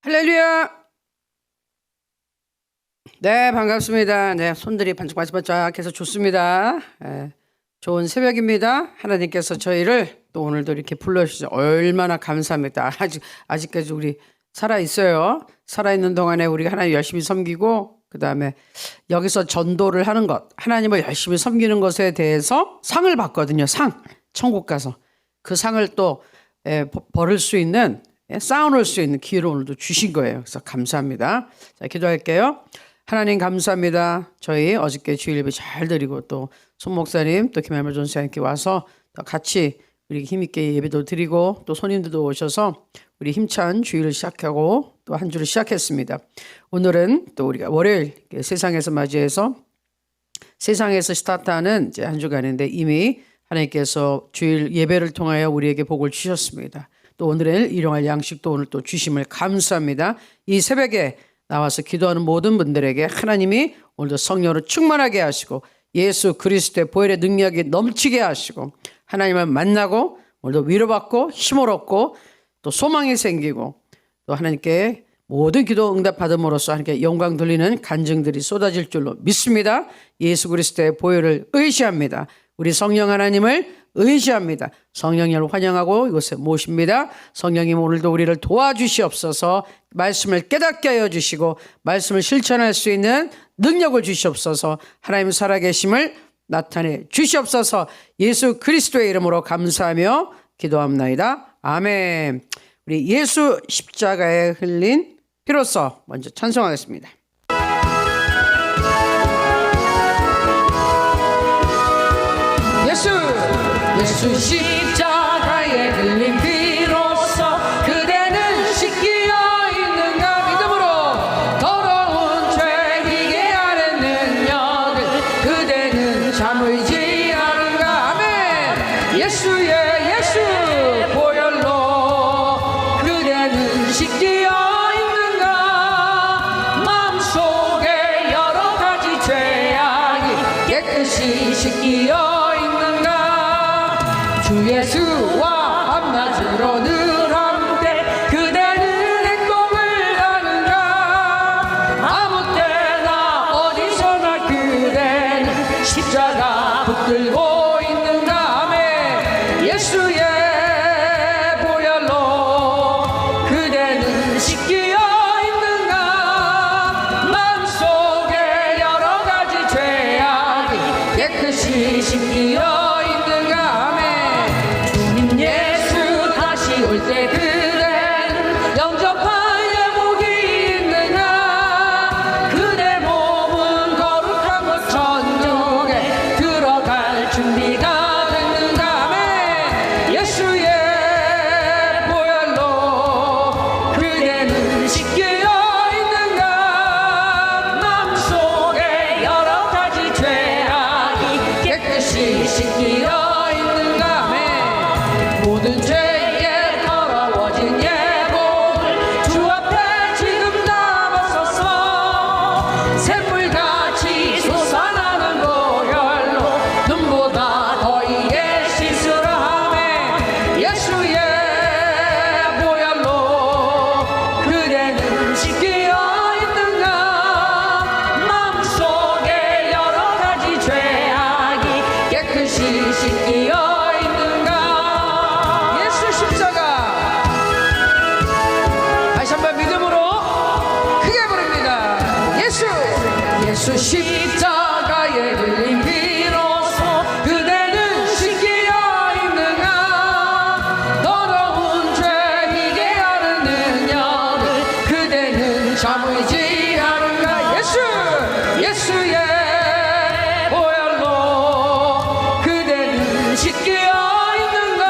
할렐루야. 네, 반갑습니다. 네, 손들이 반짝반짝해서 좋습니다. 좋은 새벽입니다. 하나님께서 저희를 또 오늘도 이렇게 불러주셔서 얼마나 감사합니다. 아직까지 우리 살아 있어요. 살아 있는 동안에 우리가 하나님 열심히 섬기고, 그 다음에 여기서 전도를 하는 것, 하나님을 열심히 섬기는 것에 대해서 상을 받거든요. 상, 천국 가서 그 상을 또 벌을 수 있는, 쌓아놓을 수 있는 기회를 오늘도 주신 거예요. 그래서 감사합니다. 자, 기도할게요. 하나님 감사합니다. 저희 어저께 주일 예배 잘 드리고 또 손 목사님 또 김할머 전사님께 와서 또 같이 우리 힘있게 예배도 드리고 또 손님들도 오셔서 우리 힘찬 주일을 시작하고 또 한 주를 시작했습니다. 오늘은 또 우리가 월요일 세상에서 맞이해서 세상에서 스타트하는 이제 한 주간인데 이미 하나님께서 주일 예배를 통하여 우리에게 복을 주셨습니다. 또 오늘의 일용할 양식도 오늘 또 주심을 감사합니다. 이 새벽에 나와서 기도하는 모든 분들에게 하나님이 오늘도 성령으로 충만하게 하시고 예수 그리스도의 보혈의 능력이 넘치게 하시고 하나님을 만나고 오늘도 위로받고 힘을 얻고 또 소망이 생기고 또 하나님께 모든 기도 응답 받음으로써 하나님께 영광 돌리는 간증들이 쏟아질 줄로 믿습니다. 예수 그리스도의 보혈을 의지합니다. 우리 성령 하나님을 의지합니다. 성령님을 환영하고 이곳에 모십니다. 성령님 오늘도 우리를 도와주시옵소서. 말씀을 깨닫게 하여 주시고 말씀을 실천할 수 있는 능력을 주시옵소서. 하나님 살아계심을 나타내 주시옵소서. 예수 그리스도의 이름으로 감사하며 기도합나이다. 아멘. 우리 예수 십자가에 흘린 피로써 먼저 찬송하겠습니다. 예수 십자가에 흘린 피로써 그대는 씻기어 있는가 믿음으로 더러운 죄이게 하는 능력을 그대는 잠을지 않은가 아멘. 예수의 예수 보혈로 그대는 씻기어 있는가 마음속에 여러 가지 죄악이 깨끗이 씻기어 주 예수와 한낮으로 늘 함께 그대는 행복을 하는가 아무 때나 어디서나 그대는 십자가 붙들고 있는가 아멘. 예수의 보혈로 그대는 씻기어 있는가 마음속에 여러 가지 죄악이 깨끗이 씻기어 올 때 그대는 영접할 예복이 있느냐 그대 몸은 거룩한 것 천국에 들어갈 준비가 됐는가 아멘. 예수의 보혈로 그대는 씻기어 있는가 마음속에 여러 가지 죄악이 깨끗이 씻기어 있는가 아멘. 모든 죄 예수 십자가에 흘린 피로써 그대는 씻기어 있는가 더러운 죄이게 하는 능력을 그대는 잠을지 않은가 예수의 보혈로 그대는 씻기어 있는가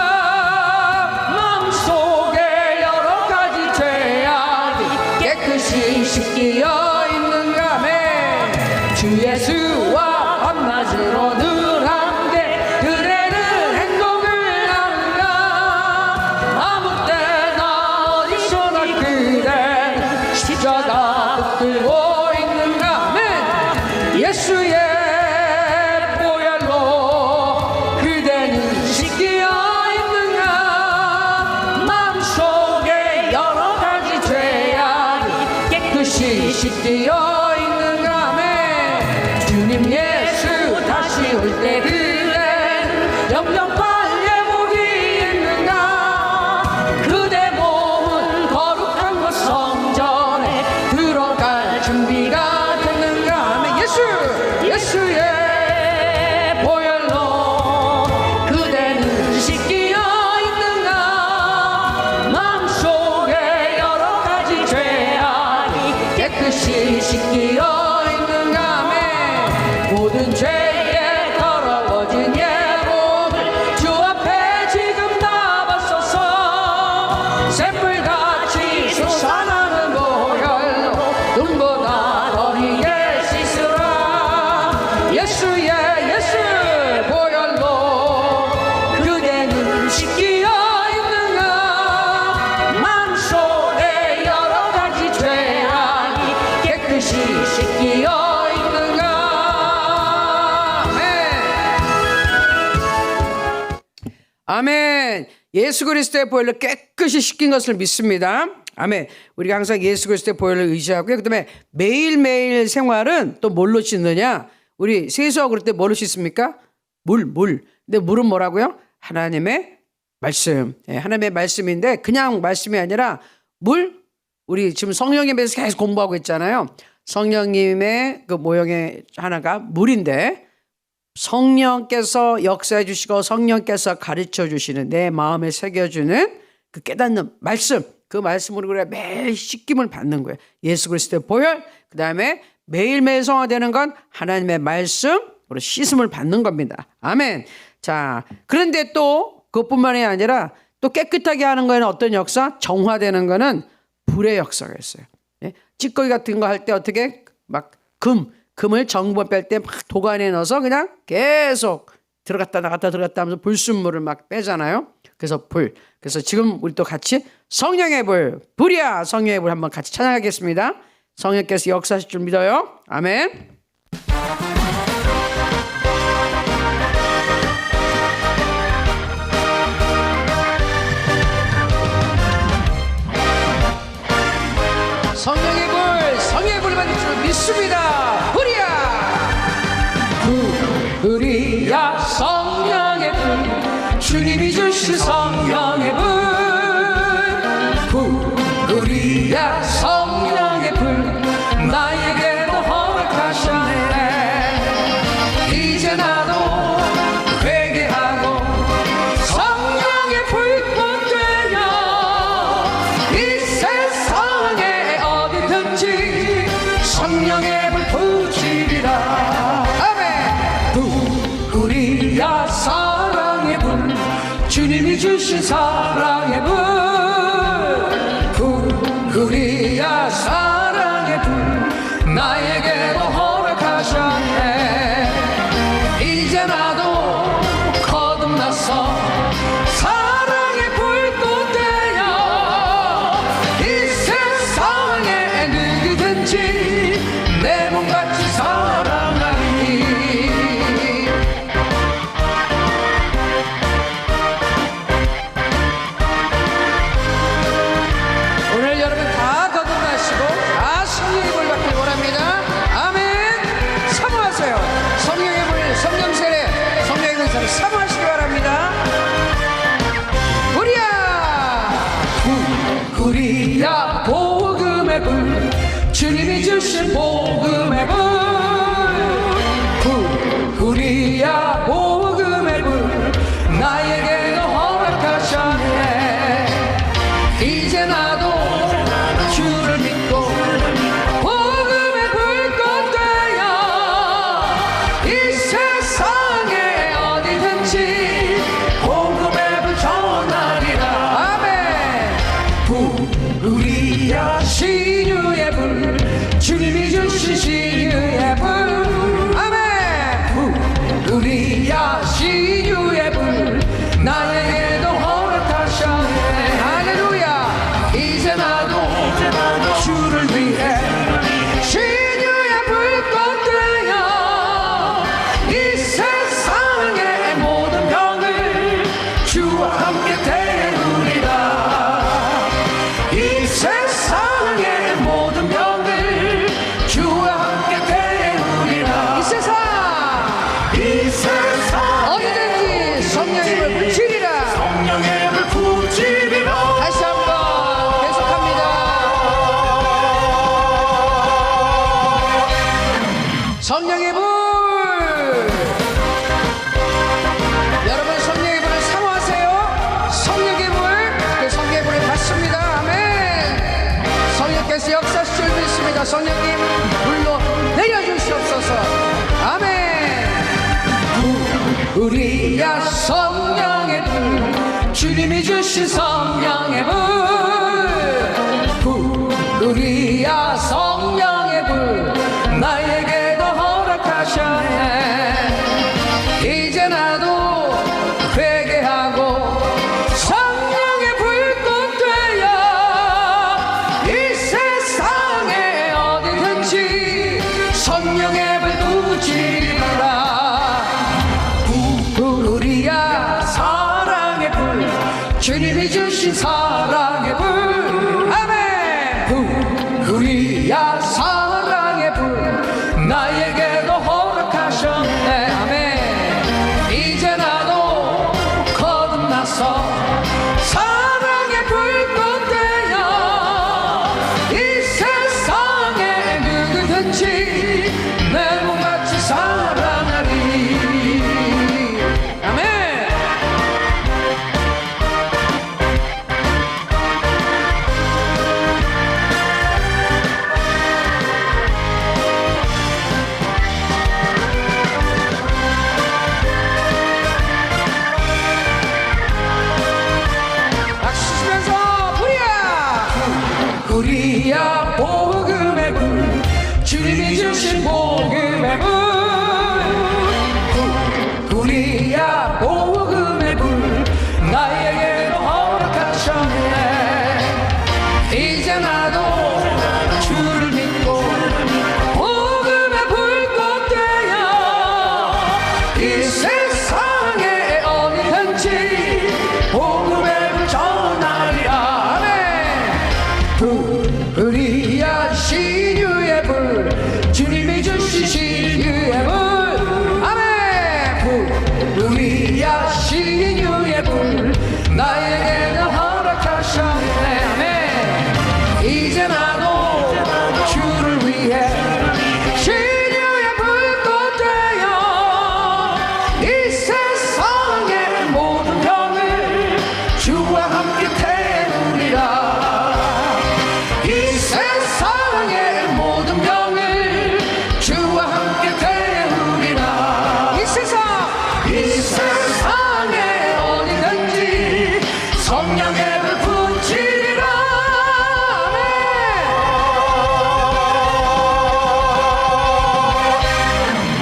마음속에 여러 가지 죄악이 깨끗이 씻기어 주 예수와 한낮으로 늘 함께 그대는 행복을 하는가 아무 때나 어디서나 그대는 십자가 붙들고 있는가 아멘. 예수의 보혈로 그대는 씻기어 있는가 마음속에 여러 가지 죄악 씻기어 있는가 하매 주님 예수 다시 올 때 그댄 영영한 예복이 있는가 그대 몸은 거룩한 곳 성전에 들어갈 준비가 됐는가 하매 예수의 보혈로 그대는 씻기어 있는가 마음속에 여러 가지 죄악이 깨끗이 씻기어 있는가 하매 모든 죄에 더러워진 예복을 주 앞에 지금 담았소서 샘물같이 솟아나는 보혈로 눈보다 어리게 씻으라 예수의 보혈로 그대는 씻기어 있는가 마음속에 여러 가지 죄악이 깨끗이 씻기어 있는가 아멘. 예수 그리스도의 보혈로 깨끗이 씻긴 것을 믿습니다. 아멘. 우리가 항상 예수 그리스도의 보혈을 의지하고요. 그다음에 매일매일 생활은 또 뭘로 씻느냐? 우리 세수하고 그럴 때 뭘로 씻습니까? 물. 근데 물은 뭐라고요? 하나님의 말씀. 하나님의 말씀인데 그냥 말씀이 아니라 물. 우리 지금 성령님에 대해서 계속 공부하고 있잖아요. 성령님의 그 모형의 하나가 물인데 성령께서 역사해 주시고 성령께서 가르쳐 주시는 내 마음에 새겨주는 그 깨닫는 말씀, 그 말씀으로 우리가 매일 씻김을 받는 거예요. 예수 그리스도의 보혈, 그 다음에 매일매일 성화되는 건 하나님의 말씀으로 씻음을 받는 겁니다. 아멘. 자, 그런데 또 그것뿐만이 아니라 또 깨끗하게 하는 거에는 어떤 역사? 정화되는 거는 불의 역사가 있어요. 찌꺼기 같은 거 할 때 어떻게 막 금을 정분 뺄 때 막 도가니에 넣어서 그냥 계속 들어갔다 나갔다 하면서 불순물을 막 빼잖아요. 그래서 불. 그래서 지금 우리 또 같이 성령의 불이야 성령의 불 한번 같이 찬양하겠습니다. 성령께서 역사하실 줄 믿어요. 아멘. 성령의 불 받을 줄 믿습니다. 불이야 성령의 불 주님이 주신 성령의 불이야 성령의 불 나에게도 허락하셨네 이제 나도 회개하고 성령의 불꽃 되며 이 세상에 어디든지 성령의 불 붙이리라 불이야 사랑의 불 주님이 주신 사랑의 불이야 사랑의 불 나에게도 허락하셨네 이제 나도 거듭나서 사랑의 불꽃 되어 이 세상에 누구든지 내 몸같이 사랑하리 오늘 여러분 다 거듭나시고 다 성령의 불 받길 원합니다. 아멘. 사모하세요. 성령의 불, 성령 세례, 성령의 근사를 사모하시기 바랍니다. 불이야 복음의 불 주님이 주신 복음의 불이야 복음의 불 나에게도 허락하셨네 이제 나도 주를 믿고 복음의 불꽃 되어 이 세상에 어디든지 복음의 불 전하리라 아멘 불이야 신유의 불 주님이 주신 신유의 불 아멘 불이야 신유의 불 나에게도 허락하셨네 할렐루야 이제 나도 주를 위해 신유의 불꽃 되어 이 세상의 모든 병을 주와 함께 태우리라 이 세상의 모든 병을 성령께서 역사하실 줄 믿습니다. 성령님 불러 내려주시옵소서. 아멘. 우리야 성령의 불, 주님이 주신 성령의 불, 우리야 성령의 불, 나에게도 허락하셨네. 이제 나도 회개하고 성령의 불꽃 되어 이 세상에 어디든지 성령의 불 붙이리라. 우리야 사랑의 불, 주님이 주신 사랑의 불. 아멘. 우리야 사랑의 불, 나에게도 허락하셨네. 아멘. 이제 나도 거듭나서 사랑의 불꽃 되어 이 세상에 누구든지 내 몸같이 사랑하리. 아멘. 박수 치면서 불이야. 우리야 복음의 불, 주님이 주신 복음의 불. 우리야 복음의 불, 나에게도 허락하셨네. 이제 나도 주를 믿고 복음의 불꽃 되어 이 세상에 어디든지 복음의 불 전하리라. 아멘. 우리야 신유의 불, 주님이 주신 신유의 불. 아멘. 우리야 신유의 불, 나에게는 허락하셨네. 아멘. 이제 나도 주를 위해 신유의 불꽃 되어 이 세상의 모든 병을 주와 함께 태우리라. 이 세상의 모든 병을 주와 함께 태우리라. 이 세상에 어디든지 성령의 불 붙이리라.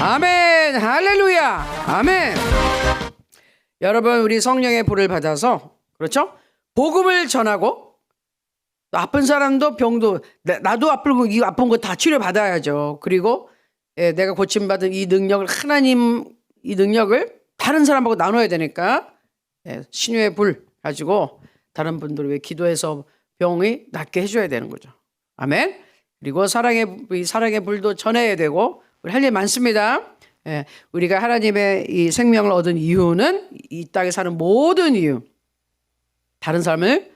아멘. 아멘. 할렐루야. 아멘. 여러분, 우리 성령의 불을 받아서, 그렇죠? 복음을 전하고, 또 아픈 사람도 병도, 나도 아프고 이 아픈 거 다 치료받아야죠. 그리고 내가 고침받은 이 능력을, 하나님 이 능력을 다른 사람하고 나눠야 되니까 신유의 불 가지고 다른 분들을 위해 기도해서 병이 낫게 해줘야 되는 거죠. 아멘. 그리고 이 사랑의 불도 전해야 되고, 우리 할 일 많습니다. 우리가 하나님의 이 생명을 얻은 이유는 이 땅에 사는 모든 이유, 다른 사람을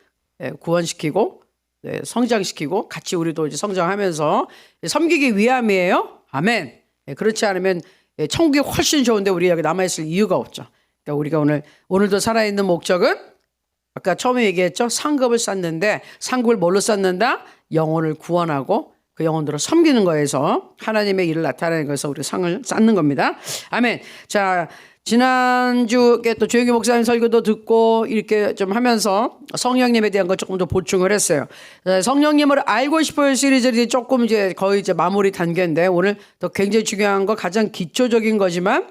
구원시키고 성장시키고 같이 우리도 이제 성장하면서 섬기기 위함이에요. 아멘. 그렇지 않으면 천국이 훨씬 좋은데 우리 여기 남아있을 이유가 없죠. 그러니까 우리가 오늘도 살아있는 목적은 아까 처음에 얘기했죠. 상급을 쌓는데, 상급을 뭘로 쌓는다? 영혼을 구원하고 그 영혼들을 섬기는 거에서 하나님의 일을 나타내는 거에서 우리가 상을 쌓는 겁니다. 아멘. 자, 지난주에 또 조영기 목사님 설교도 듣고 이렇게 좀 하면서 성령님에 대한 거 조금 더 보충을 했어요. 성령님을 알고 싶어요 시리즈들이 조금 이제 거의 이제 마무리 단계인데, 오늘 또 굉장히 중요한 거, 가장 기초적인 거지만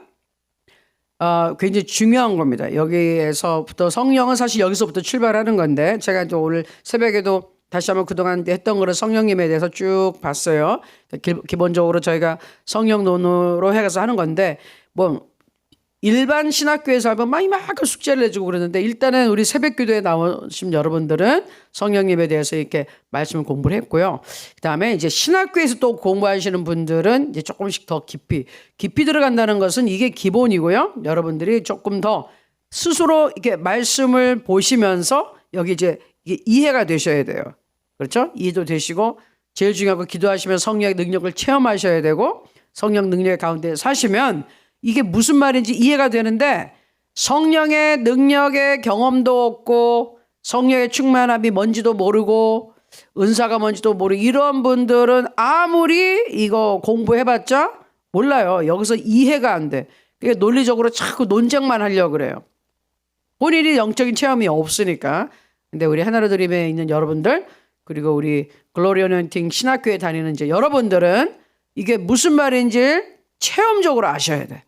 굉장히 중요한 겁니다. 여기에서부터 성령은 사실 여기서부터 출발하는 건데, 제가 또 오늘 새벽에도 다시 한번 그동안 했던 거를 성령님에 대해서 쭉 봤어요. 기본적으로 저희가 성령론으로 해가서 하는 건데, 뭐 일반 신학교에서 하면 막 이만큼 숙제를 내주고 그러는데, 일단은 우리 새벽기도에 나오신 여러분들은 성령님에 대해서 이렇게 말씀을 공부를 했고요. 그다음에 이제 신학교에서 또 공부하시는 분들은 이제 조금씩 더 깊이 들어간다는 것은 이게 기본이고요. 여러분들이 조금 더 스스로 이렇게 말씀을 보시면서 여기 이제 이게 이해가 되셔야 돼요. 그렇죠? 이해도 되시고, 제일 중요한 건 기도하시면 성령의 능력을 체험하셔야 되고, 성령 능력 가운데 사시면 이게 무슨 말인지 이해가 되는데, 성령의 능력의 경험도 없고 성령의 충만함이 뭔지도 모르고 은사가 뭔지도 모르고 이런 분들은 아무리 이거 공부해봤자 몰라요. 여기서 이해가 안 돼. 그러니까 논리적으로 자꾸 논쟁만 하려고 그래요. 본인이 영적인 체험이 없으니까. 근데 우리 하나로 드림에 있는 여러분들, 그리고 우리 글로리 어노인팅 신학교에 다니는 이제 여러분들은 이게 무슨 말인지 체험적으로 아셔야 돼.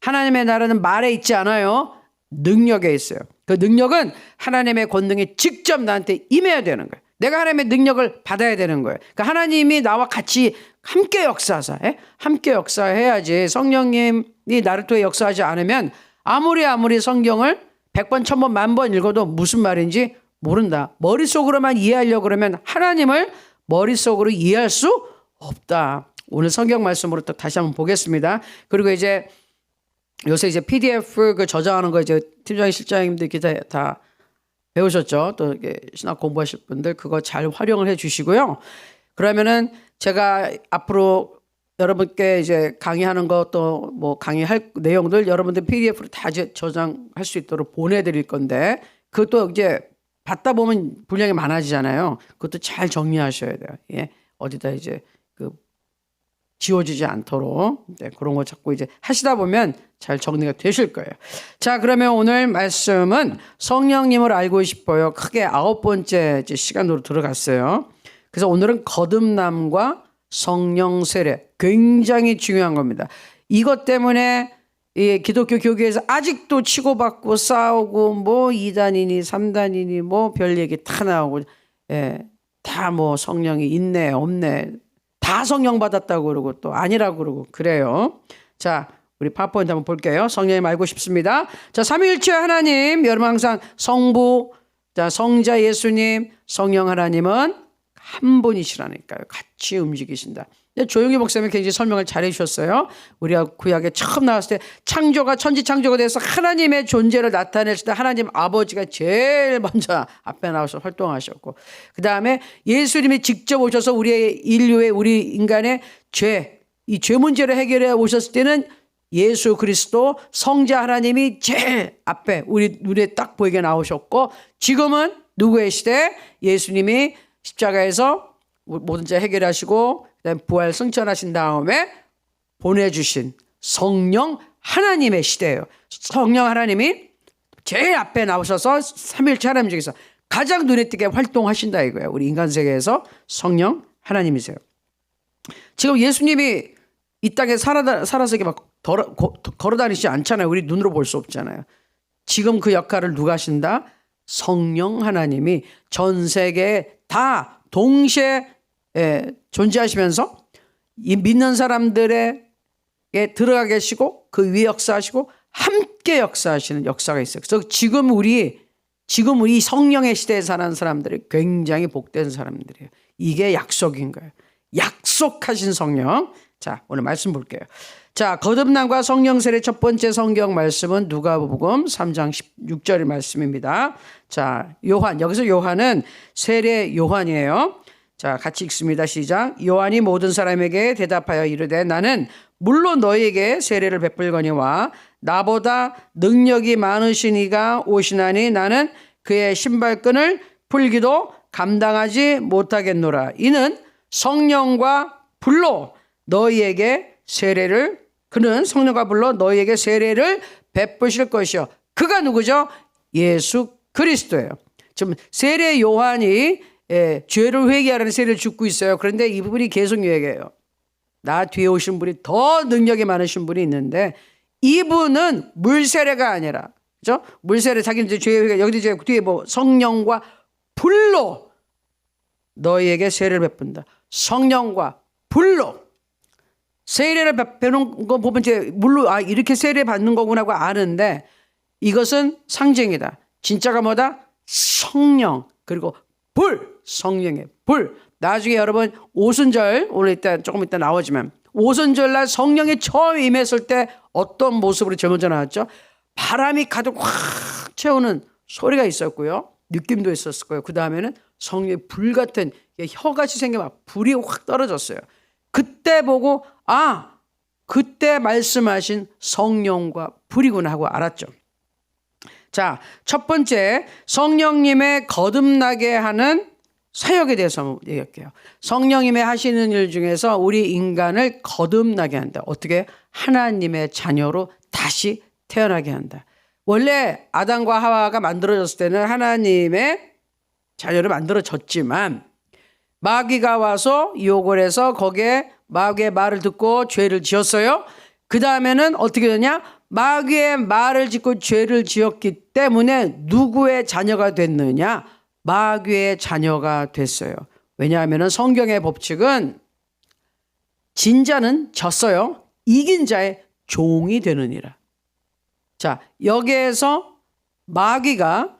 하나님의 나라는 말에 있지 않아요. 능력에 있어요. 그 능력은 하나님의 권능이 직접 나한테 임해야 되는 거예요. 내가 하나님의 능력을 받아야 되는 거예요. 그러니까 하나님이 나와 같이 함께 역사하사, 함께 역사해야지. 성령님이 나를 통해 역사하지 않으면 아무리 성경을 100번, 1000번, 10,000번 읽어도 무슨 말인지 모른다. 머릿속으로만 이해하려고 그러면 하나님을 머릿속으로 이해할 수 없다. 오늘 성경 말씀으로 또 다시 한번 보겠습니다. 그리고 이제 요새 이제 PDF 그 저장하는 거 이제 팀장님 실장님들 다 배우셨죠? 또 신학 공부하실 분들 그거 잘 활용을 해 주시고요. 그러면은 제가 앞으로 여러분께 이제 강의하는 것 또 뭐 강의할 내용들 여러분들 PDF로 다 저장할 수 있도록 보내드릴 건데 그것도 이제 받다 보면 분량이 많아지잖아요. 그것도 잘 정리하셔야 돼요. 예. 어디다 이제 그 지워지지 않도록 그런 거 자꾸 이제 하시다 보면 잘 정리가 되실 거예요. 자, 그러면 오늘 말씀은 성령님을 알고 싶어요. 크게 9번째 이제 시간으로 들어갔어요. 그래서 오늘은 거듭남과 성령 세례 굉장히 중요한 겁니다. 이것 때문에 이 기독교 교계에서 아직도 치고받고 싸우고 뭐 2단이니 3단이니 뭐 별 얘기 다 나오고 다 뭐 성령이 있네 없네 다 성령 받았다고 그러고 또 아니라고 그러고 그래요. 자, 우리 파워포인트 한번 볼게요. 성령님 알고 싶습니다. 자, 삼위일체 하나님, 여러분 항상 성부, 자, 성자 예수님, 성령 하나님은 한 분이시라니까요. 같이 움직이신다. 조용히 목사님이 굉장히 설명을 잘 해주셨어요. 우리가 구약에 처음 나왔을 때 창조가 천지 창조가 돼서 하나님의 존재를 나타냈을 때 하나님 아버지가 제일 먼저 앞에 나와서 활동하셨고 그 다음에 예수님이 직접 오셔서 우리의 인류의 우리 인간의 이 죄 문제를 해결해 오셨을 때는 예수 그리스도 성자 하나님이 제일 앞에 우리 눈에 딱 보이게 나오셨고 지금은 누구의 시대? 예수님이 십자가에서 모든 죄 해결하시고 그다음에 부활 승천하신 다음에 보내주신 성령 하나님의 시대예요. 성령 하나님이 제일 앞에 나오셔서 삼위일체 하나님 중에서 가장 눈에 띄게 활동하신다 이거예요. 우리 인간 세계에서 성령 하나님이세요. 지금 예수님이 이 땅에 살아서 이렇게 막 걸어다니지 않잖아요. 우리 눈으로 볼 수 없잖아요. 지금 그 역할을 누가 하신다? 성령 하나님이 전 세계에 다 동시에 존재하시면서 이 믿는 사람들에게 들어가 계시고 그 위에 역사하시고 함께 역사하시는 역사가 있어요. 그래서 지금 우리 성령의 시대에 사는 사람들이 굉장히 복된 사람들이에요. 이게 약속인 거예요. 약속하신 성령. 자, 오늘 말씀 볼게요. 자, 거듭남과 성령 세례 첫 번째 성경 말씀은 누가복음 3장 16절의 말씀입니다. 자, 여기서 요한은 세례 요한이에요. 자, 같이 읽습니다. 시작. 요한이 모든 사람에게 대답하여 이르되 나는 물론 너희에게 세례를 베풀거니와 나보다 능력이 많으신 이가 오시나니 나는 그의 신발끈을 풀기도 감당하지 못하겠노라. 이는 성령과 불로 너희에게 그는 성령과 불로 너희에게 세례를 베푸실 것이요. 그가 누구죠? 예수 그리스도예요. 지금 세례 요한이 죄를 회개하라는 세례를 줍고 있어요. 그런데 이분이 계속 얘기해요. 나 뒤에 오신 분이 더 능력이 많으신 분이 있는데 이분은 물세례가 아니라 그죠? 물세례 자기는 이제 죄 회개 여기 이제 뒤에 뭐 성령과 불로 너희에게 세례를 베푼다. 성령과 불로 세례를 베푸는 거 보면 이제 물로 이렇게 세례 받는 거구나 하고 아는데 이것은 상징이다. 진짜가 뭐다? 성령 그리고 성령의 불. 나중에 여러분 오순절 오늘 조금 이따 나오지만 오순절날 성령이 처음 임했을 때 어떤 모습으로 제일 먼저 나왔죠? 바람이 가득 확 채우는 소리가 있었고요. 느낌도 있었을 거예요. 그 다음에는 성령의 불 같은 혀같이 생겨 막 불이 확 떨어졌어요. 그때 보고 그때 말씀하신 성령과 불이구나 하고 알았죠. 자, 첫 번째 성령님의 거듭나게 하는 사역에 대해서 한번 얘기할게요. 성령님의 하시는 일 중에서 우리 인간을 거듭나게 한다. 어떻게? 하나님의 자녀로 다시 태어나게 한다. 원래 아담과 하와가 만들어졌을 때는 하나님의 자녀로 만들어졌지만 마귀가 와서 유혹을 해서 거기에 마귀의 말을 듣고 죄를 지었어요. 그 다음에는 어떻게 되냐? 마귀의 말을 짓고 죄를 지었기 때문에 누구의 자녀가 됐느냐? 마귀의 자녀가 됐어요. 왜냐하면 성경의 법칙은 진자는 졌어요. 이긴 자의 종이 되느니라. 자, 여기에서 마귀가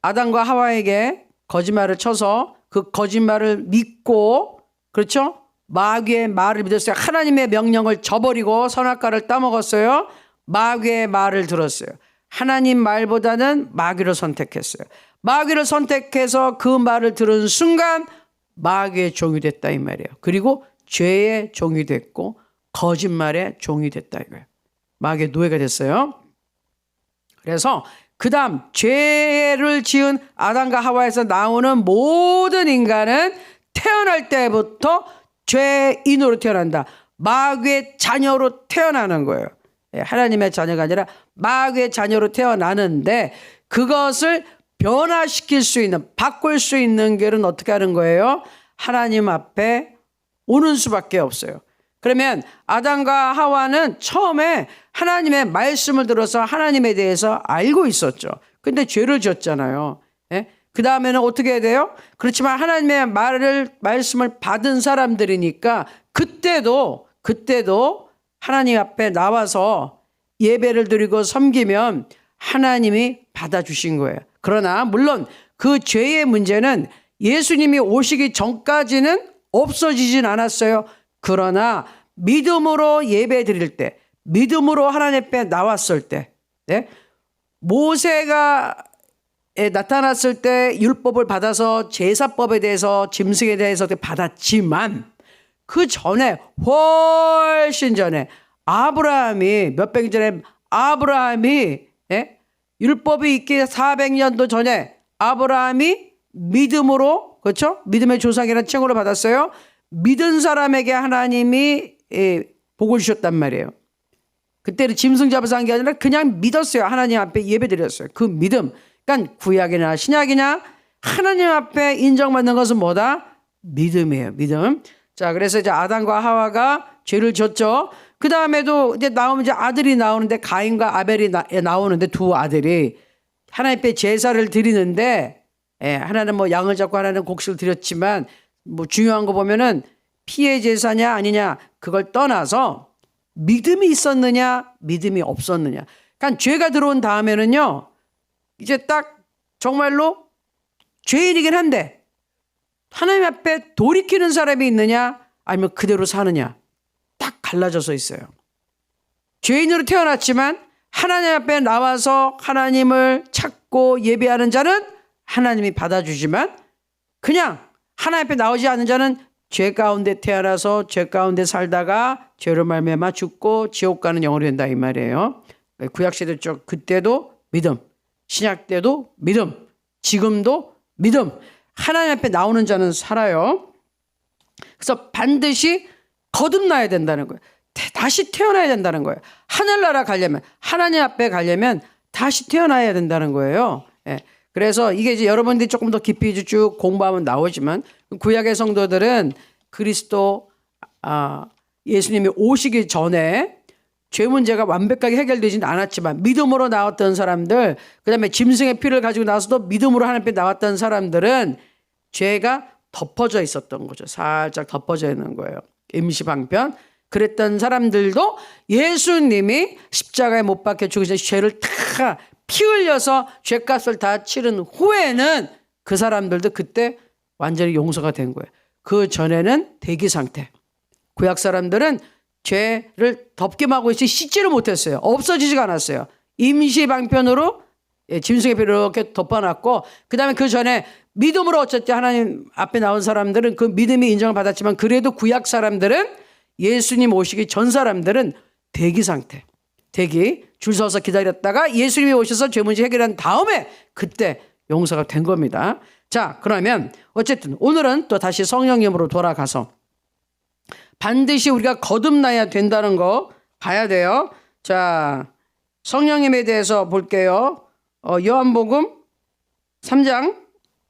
아담과 하와에게 거짓말을 쳐서 그 거짓말을 믿고, 그렇죠? 마귀의 말을 믿었어요. 하나님의 명령을 저버리고 선악과를 따먹었어요. 마귀의 말을 들었어요. 하나님 말보다는 마귀를 선택했어요. 마귀를 선택해서 그 말을 들은 순간 마귀의 종이 됐다 이 말이에요. 그리고 죄의 종이 됐고 거짓말의 종이 됐다 이거예요. 마귀의 노예가 됐어요. 그래서 그 다음 죄를 지은 아담과 하와에서 나오는 모든 인간은 태어날 때부터 죄인으로 태어난다. 마귀의 자녀로 태어나는 거예요. 하나님의 자녀가 아니라 마귀의 자녀로 태어나는데 그것을 변화시킬 수 있는, 바꿀 수 있는 길은 어떻게 하는 거예요? 하나님 앞에 오는 수밖에 없어요. 그러면 아담과 하와는 처음에 하나님의 말씀을 들어서 하나님에 대해서 알고 있었죠. 근데 죄를 지었잖아요. 그 다음에는 어떻게 해야 돼요? 그렇지만 하나님의 말씀을 받은 사람들이니까 그때도 하나님 앞에 나와서 예배를 드리고 섬기면 하나님이 받아주신 거예요. 그러나 물론 그 죄의 문제는 예수님이 오시기 전까지는 없어지진 않았어요. 그러나 믿음으로 예배 드릴 때, 믿음으로 하나님 앞에 나왔을 때, 모세가 나타났을 때 율법을 받아서 제사법에 대해서 짐승에 대해서 받았지만 그 전에 훨씬 전에 아브라함이 몇백 년 전에 아브라함이 율법이 있기 400년도 전에 아브라함이 믿음으로, 그렇죠? 믿음의 조상이라는 칭호를 받았어요. 믿은 사람에게 하나님이 복을 주셨단 말이에요. 그때는 짐승 잡아서 한 게 아니라 그냥 믿었어요. 하나님 앞에 예배드렸어요. 그 믿음. 그러니까 구약이나 신약이냐 하나님 앞에 인정받는 것은 뭐다? 믿음이에요. 믿음. 자, 그래서 이제 아담과 하와가 죄를 졌죠. 그 다음에도 이제 나오면 이제 아들이 나오는데 가인과 아벨이 나오는데 두 아들이 하나님 앞에 제사를 드리는데 하나는 뭐 양을 잡고 하나는 곡식을 드렸지만 뭐 중요한 거 보면은 피의 제사냐 아니냐 그걸 떠나서 믿음이 있었느냐 믿음이 없었느냐. 그러니까 죄가 들어온 다음에는요 이제 딱 정말로 죄인이긴 한데 하나님 앞에 돌이키는 사람이 있느냐 아니면 그대로 사느냐 딱 갈라져서 있어요. 죄인으로 태어났지만 하나님 앞에 나와서 하나님을 찾고 예배하는 자는 하나님이 받아주지만 그냥 하나님 앞에 나오지 않는 자는 죄 가운데 태어나서 죄 가운데 살다가 죄로 말미암아 죽고 지옥 가는 영혼이 된다 이 말이에요. 구약시대 쪽 그때도 믿음, 신약 때도 믿음, 지금도 믿음. 하나님 앞에 나오는 자는 살아요. 그래서 반드시 거듭나야 된다는 거예요. 다시 태어나야 된다는 거예요. 하늘나라 가려면 하나님 앞에 가려면 다시 태어나야 된다는 거예요. 그래서 이게 이제 여러분들이 조금 더 깊이 쭉 공부하면 나오지만 구약의 성도들은 그리스도 예수님이 오시기 전에 죄 문제가 완벽하게 해결되지는 않았지만 믿음으로 나왔던 사람들, 그다음에 짐승의 피를 가지고 나서도 믿음으로 하나님 앞에 나왔던 사람들은 죄가 덮어져 있었던 거죠. 살짝 덮어져 있는 거예요. 임시방편. 그랬던 사람들도 예수님이 십자가에 못 박혀 죽으셔서 죄를 다 피 흘려서 죄값을 다 치른 후에는 그 사람들도 그때 완전히 용서가 된 거예요. 그 전에는 대기 상태. 구약 사람들은 죄를 덮기만 하고 있지 씻지를 못했어요. 없어지지가 않았어요. 임시방편으로 짐승의 피를 이렇게 덮어놨고 그 다음에 그 전에 믿음으로 어쨌든 하나님 앞에 나온 사람들은 그 믿음이 인정을 받았지만 그래도 구약 사람들은 예수님 오시기 전 사람들은 대기 상태. 대기 줄 서서 기다렸다가 예수님이 오셔서 죄 문제 해결한 다음에 그때 용서가 된 겁니다. 자, 그러면 어쨌든 오늘은 또 다시 성령님으로 돌아가서 반드시 우리가 거듭나야 된다는 거 봐야 돼요. 자, 성령님에 대해서 볼게요. 요한복음 3장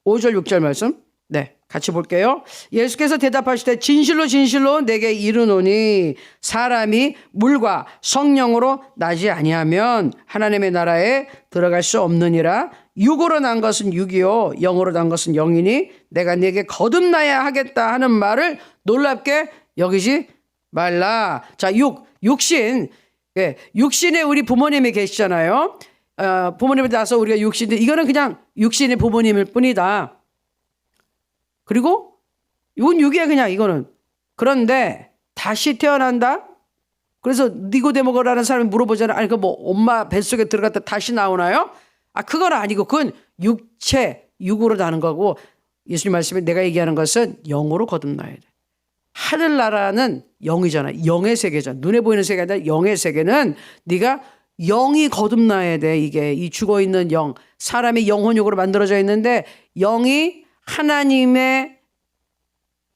5절 6절 말씀. 네, 같이 볼게요. 예수께서 대답하시되 진실로 진실로 내게 이르노니 사람이 물과 성령으로 나지 아니하면 하나님의 나라에 들어갈 수 없느니라. 육으로 난 것은 육이요 영으로 난 것은 영이니 내가 네게 거듭나야 하겠다 하는 말을 놀랍게 여기지 말라. 자, 육신. 예, 육신에 우리 부모님이 계시잖아요. 부모님을 낳아서 우리가 육신인데 이거는 그냥 육신의 부모님일 뿐이다. 그리고 이건 육이야 그냥 이거는. 그런데 다시 태어난다. 그래서 니고데모라는 사람이 물어보잖아. 아니 그 뭐 엄마 뱃속에 들어갔다 다시 나오나요? 그건 아니고 그건 육으로 나는 거고 예수님 말씀에 내가 얘기하는 것은 영으로 거듭나야 돼. 하늘나라는 영이잖아. 영의 세계잖아. 눈에 보이는 세계가 아니라 영의 세계는 네가 영이 거듭나야 돼. 이게 이 죽어있는 영. 사람이 영혼육으로 만들어져 있는데 영이 하나님의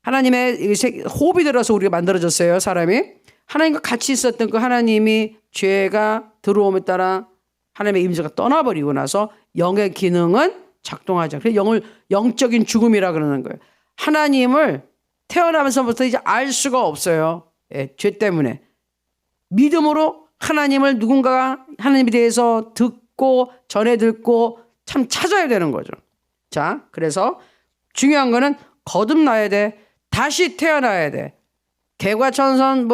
호흡이 들어서 우리가 만들어졌어요. 사람이. 하나님과 같이 있었던 그 하나님이 죄가 들어옴에 따라 하나님의 임재가 떠나버리고 나서 영의 기능은 작동하지 않아요. 그래서 영적인 죽음이라 그러는 거예요. 하나님을 태어나면서부터 이제 알 수가 없어요. 예, 죄 때문에. 믿음으로 하나님을 누군가가 하나님에 대해서 듣고 전해 듣고 참 찾아야 되는 거죠. 자, 그래서 중요한 거는 거듭나야 돼. 다시 태어나야 돼. 개과천선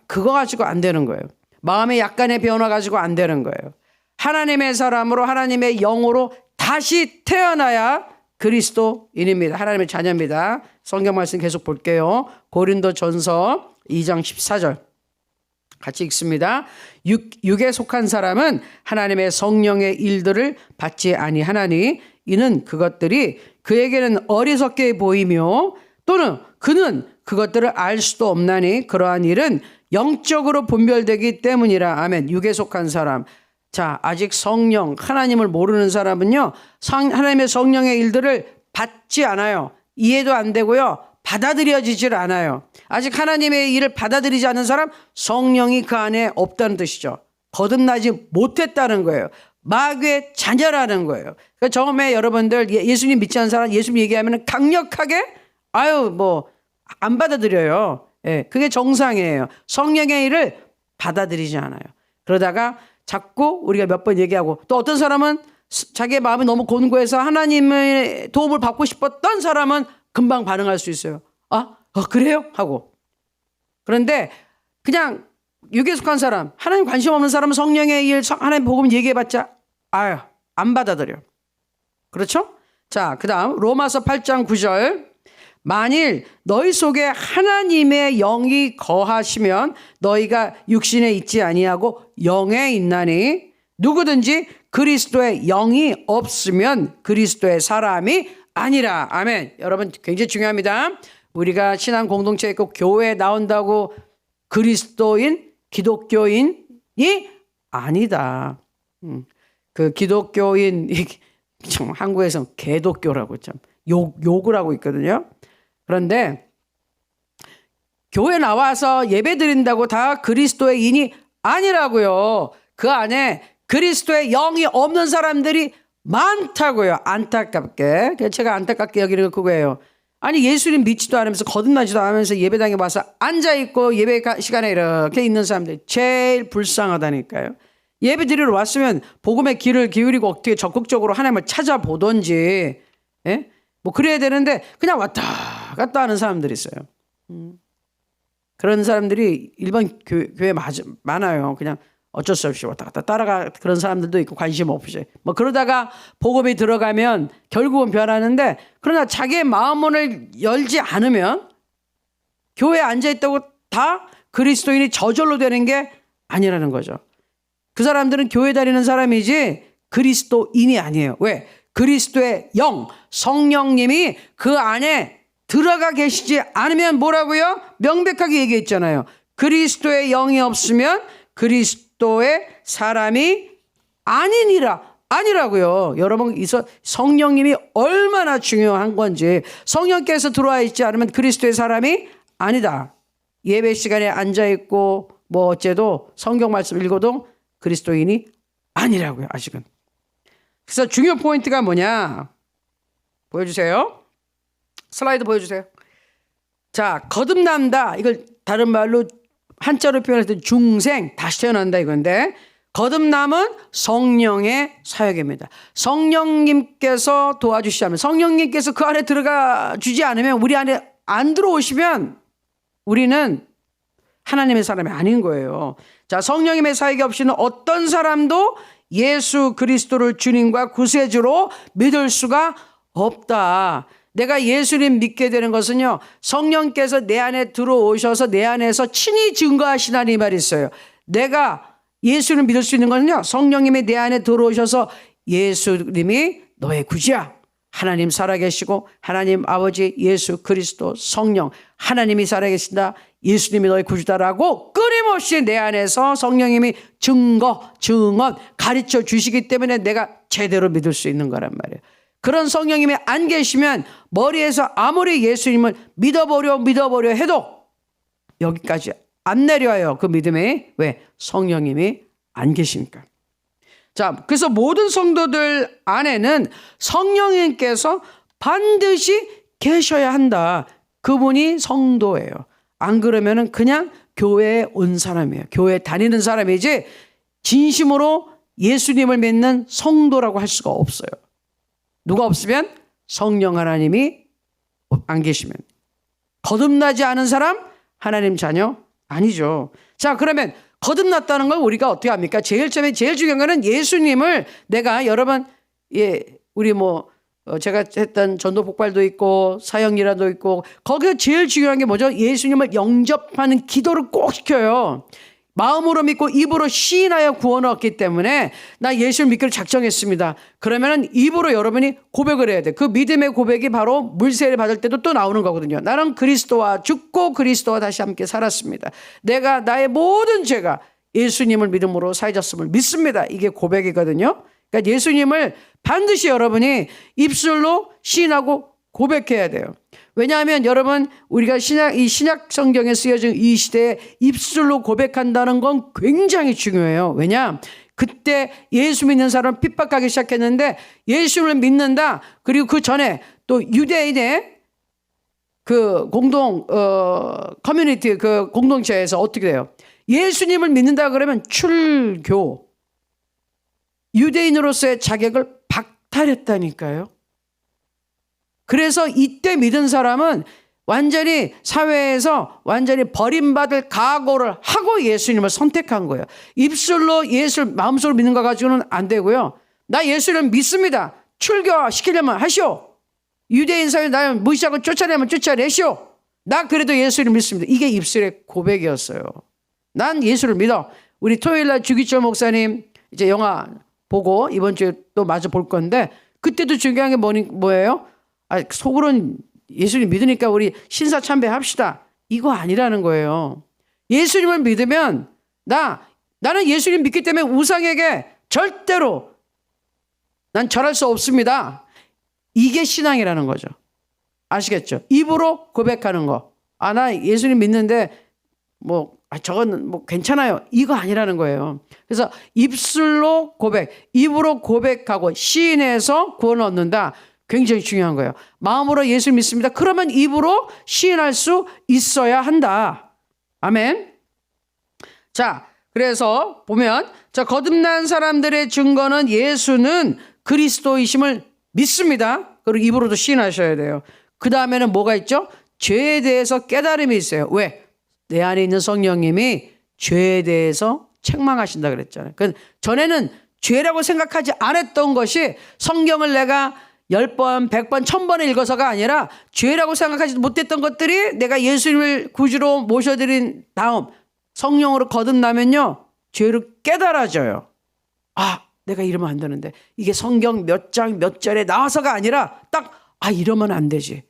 그거 가지고 안 되는 거예요. 마음의 약간의 변화 가지고 안 되는 거예요. 하나님의 사람으로 하나님의 영으로 다시 태어나야 그리스도인입니다. 하나님의 자녀입니다. 성경 말씀 계속 볼게요. 고린도전서 2장 14절 같이 읽습니다. 육에 속한 사람은 하나님의 성령의 일들을 받지 아니하나니 이는 그것들이 그에게는 어리석게 보이며 또는 그는 그것들을 알 수도 없나니 그러한 일은 영적으로 분별되기 때문이라. 아멘. 육에 속한 사람. 자, 아직 성령, 하나님을 모르는 사람은요, 하나님의 성령의 일들을 받지 않아요. 이해도 안 되고요, 받아들여지질 않아요. 아직 하나님의 일을 받아들이지 않는 사람, 성령이 그 안에 없다는 뜻이죠. 거듭나지 못했다는 거예요. 마귀의 자녀라는 거예요. 그러니까 처음에 여러분들 예수님 믿지 않는 사람, 예수님 얘기하면 강력하게, 안 받아들여요. 예, 그게 정상이에요. 성령의 일을 받아들이지 않아요. 그러다가 자꾸 우리가 몇 번 얘기하고 또 어떤 사람은 자기의 마음이 너무 곤고해서 하나님의 도움을 받고 싶었던 사람은 금방 반응할 수 있어요. 그래요? 하고. 그런데 그냥 육에 속한 사람, 하나님 관심 없는 사람은 성령의 일, 하나님 복음 얘기해봤자 안 받아들여. 그렇죠? 자, 그 다음 로마서 8장 9절. 만일 너희 속에 하나님의 영이 거하시면 너희가 육신에 있지 아니하고 영에 있나니 누구든지 그리스도의 영이 없으면 그리스도의 사람이 아니라. 아멘. 여러분 굉장히 중요합니다. 우리가 신앙 공동체에 있고 교회에 나온다고 그리스도인, 기독교인이 아니다. 그 기독교인, 참 한국에서는 개독교라고 참 욕을 하고 있거든요. 그런데 교회 나와서 예배 드린다고 다 그리스도의 인이 아니라고요. 그 안에 그리스도의 영이 없는 사람들이 많다고요. 안타깝게. 제가 안타깝게 여기는 그거예요. 아니 예수님 믿지도 않으면서 거듭나지도 않으면서 예배당에 와서 앉아있고 예배 시간에 이렇게 있는 사람들이 제일 불쌍하다니까요. 예배 드리러 왔으면 복음의 귀를 기울이고 어떻게 적극적으로 하나님을 찾아보던지, 예? 그래야 되는데 그냥 왔다 갔다 하는 사람들이 있어요. 그런 사람들이 일반 교회에 많아요. 그냥 어쩔 수 없이 왔다 갔다 따라가 그런 사람들도 있고 관심 없이. 그러다가 복음이 들어가면 결국은 변하는데 그러나 자기의 마음문을 열지 않으면 교회에 앉아있다고 다 그리스도인이 저절로 되는 게 아니라는 거죠. 그 사람들은 교회 다니는 사람이지 그리스도인이 아니에요. 왜? 그리스도의 영, 성령님이 그 안에 들어가 계시지 않으면 뭐라고요? 명백하게 얘기했잖아요. 그리스도의 영이 없으면 그리스도의 사람이 아니니라. 아니라고요. 여러분, 성령님이 얼마나 중요한 건지, 성령께서 들어와 있지 않으면 그리스도의 사람이 아니다. 예배 시간에 앉아있고 뭐 어째도 성경 말씀 읽어도 그리스도인이 아니라고요. 아직은. 그래서 중요 포인트가 뭐냐, 보여주세요. 슬라이드 보여주세요. 자, 거듭난다, 이걸 다른 말로 한자로 표현할 때 중생, 다시 태어난다 이건데, 거듭남은 성령의 사역입니다. 성령님께서 도와주시자면, 성령님께서 그 안에 들어가 주지 않으면, 우리 안에 안 들어오시면 우리는 하나님의 사람이 아닌 거예요. 자, 성령님의 사역이 없이는 어떤 사람도 예수 그리스도를 주님과 구세주로 믿을 수가 없다. 내가 예수님 믿게 되는 것은요, 성령께서 내 안에 들어오셔서 내 안에서 친히 증거하시나니 말이 있어요. 내가 예수를 믿을 수 있는 것은요, 성령님이 내 안에 들어오셔서 예수님이 너의 구주야, 하나님 살아계시고 하나님 아버지 예수 그리스도 성령 하나님이 살아계신다, 예수님이 너의 구주다라고 끊임없이 내 안에서 성령님이 증언 가르쳐 주시기 때문에 내가 제대로 믿을 수 있는 거란 말이에요. 그런 성령님이 안 계시면 머리에서 아무리 예수님을 믿어보려 해도 여기까지 안 내려와요. 그 믿음이. 왜? 성령님이 안 계시니까. 자, 그래서 모든 성도들 안에는 성령님께서 반드시 계셔야 한다. 그분이 성도예요. 안 그러면은 그냥 교회에 온 사람이에요. 교회 다니는 사람이지 진심으로 예수님을 믿는 성도라고 할 수가 없어요. 누가 없으면? 성령 하나님이 안 계시면. 거듭나지 않은 사람 하나님 자녀 아니죠. 자, 그러면 거듭났다는 걸 우리가 어떻게 합니까? 제일 중요한 거는 예수님을 내가 여러분, 우리 제가 했던 전도 폭발도 있고 사형이라도 있고, 거기서 제일 중요한 게 뭐죠? 예수님을 영접하는 기도를 꼭 시켜요. 마음으로 믿고 입으로 시인하여 구원을 얻기 때문에 나 예수를 믿기로 작정했습니다. 그러면은 입으로 여러분이 고백을 해야 돼. 그 믿음의 고백이 바로 물세를 받을 때도 또 나오는 거거든요. 나는 그리스도와 죽고 그리스도와 다시 함께 살았습니다. 내가 나의 모든 죄가 예수님을 믿음으로 사해졌음을 믿습니다. 이게 고백이거든요. 그러니까 예수님을 반드시 여러분이 입술로 시인하고 고백해야 돼요. 왜냐하면 여러분, 우리가 이 신약 성경에 쓰여진 이 시대에 입술로 고백한다는 건 굉장히 중요해요. 왜냐? 그때 예수 믿는 사람을 핍박하기 시작했는데 예수를 믿는다. 그리고 그 전에 또 유대인의 그 커뮤니티, 그 공동체에서 어떻게 돼요? 예수님을 믿는다 그러면 출교, 유대인으로서의 자격을 박탈했다니까요. 그래서 이때 믿은 사람은 완전히 사회에서 완전히 버림받을 각오를 하고 예수님을 선택한 거예요. 입술로 예수를 마음속으로 믿는 거 가지고는 안 되고요. 나 예수를 믿습니다. 출교시키려면 하시오. 유대인 사회 나 무시하고 쫓아내면 쫓아내시오. 나 그래도 예수를 믿습니다. 이게 입술의 고백이었어요. 난 예수를 믿어. 우리 토요일날 주기철 목사님 이제 영화 보고 이번 주에 또 마저 볼 건데, 그때도 중요한 게 뭐예요? 속으로는 예수님 믿으니까 우리 신사참배합시다. 이거 아니라는 거예요. 예수님을 믿으면 나는 예수님 믿기 때문에 우상에게 절대로 난 절할 수 없습니다. 이게 신앙이라는 거죠. 아시겠죠? 입으로 고백하는 거. 나 예수님 믿는데 저건 괜찮아요. 이거 아니라는 거예요. 그래서 입술로 고백, 입으로 고백하고 시인해서 구원을 얻는다. 굉장히 중요한 거예요. 마음으로 예수 믿습니다. 그러면 입으로 시인할 수 있어야 한다. 아멘. 자, 그래서 보면, 거듭난 사람들의 증거는 예수는 그리스도이심을 믿습니다. 그리고 입으로도 시인하셔야 돼요. 그 다음에는 뭐가 있죠? 죄에 대해서 깨달음이 있어요. 왜? 내 안에 있는 성령님이 죄에 대해서 책망하신다 그랬잖아요. 전에는 죄라고 생각하지 않았던 것이 성경을 내가 10번, 100번, 1000번을 읽어서가 아니라 죄라고 생각하지 못했던 것들이 내가 예수님을 구주로 모셔드린 다음 성령으로 거듭나면요, 죄를 깨달아져요. 내가 이러면 안 되는데, 이게 성경 몇 장 몇 절에 나와서가 아니라 딱 이러면 안 되지.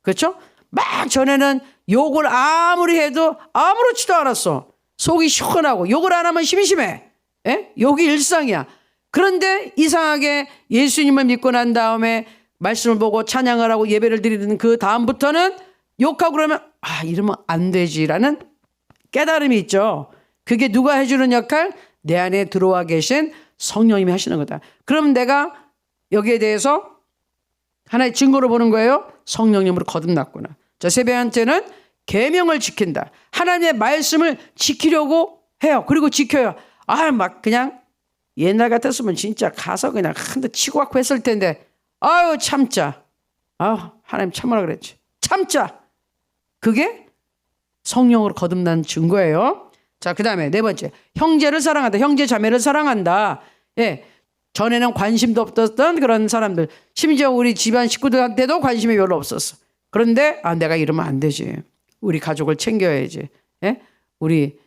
그렇죠? 막 전에는 욕을 아무리 해도 아무렇지도 않았어. 속이 시원하고 욕을 안 하면 심심해. 욕이 일상이야. 그런데 이상하게 예수님을 믿고 난 다음에 말씀을 보고 찬양을 하고 예배를 드리는 그 다음부터는 욕하고 그러면 이러면 안 되지라는 깨달음이 있죠. 그게 누가 해주는 역할? 내 안에 들어와 계신 성령님이 하시는 거다. 그럼 내가 여기에 대해서 하나의 증거로 보는 거예요. 성령님으로 거듭났구나. 자, 세 번째는 계명을 지킨다. 하나님의 말씀을 지키려고 해요. 그리고 지켜요. 막 그냥 옛날 같았으면 진짜 가서 그냥 한 대 치고 갖고 했을 텐데 참자. 하나님 참으라 그랬지. 참자. 그게 성령으로 거듭난 증거예요. 자, 그 다음에 네 번째, 형제를 사랑한다. 형제 자매를 사랑한다. 예, 전에는 관심도 없었던 그런 사람들, 심지어 우리 집안 식구들한테도 관심이 별로 없었어. 그런데 내가 이러면 안 되지. 우리 가족을 챙겨야지. 예? 우리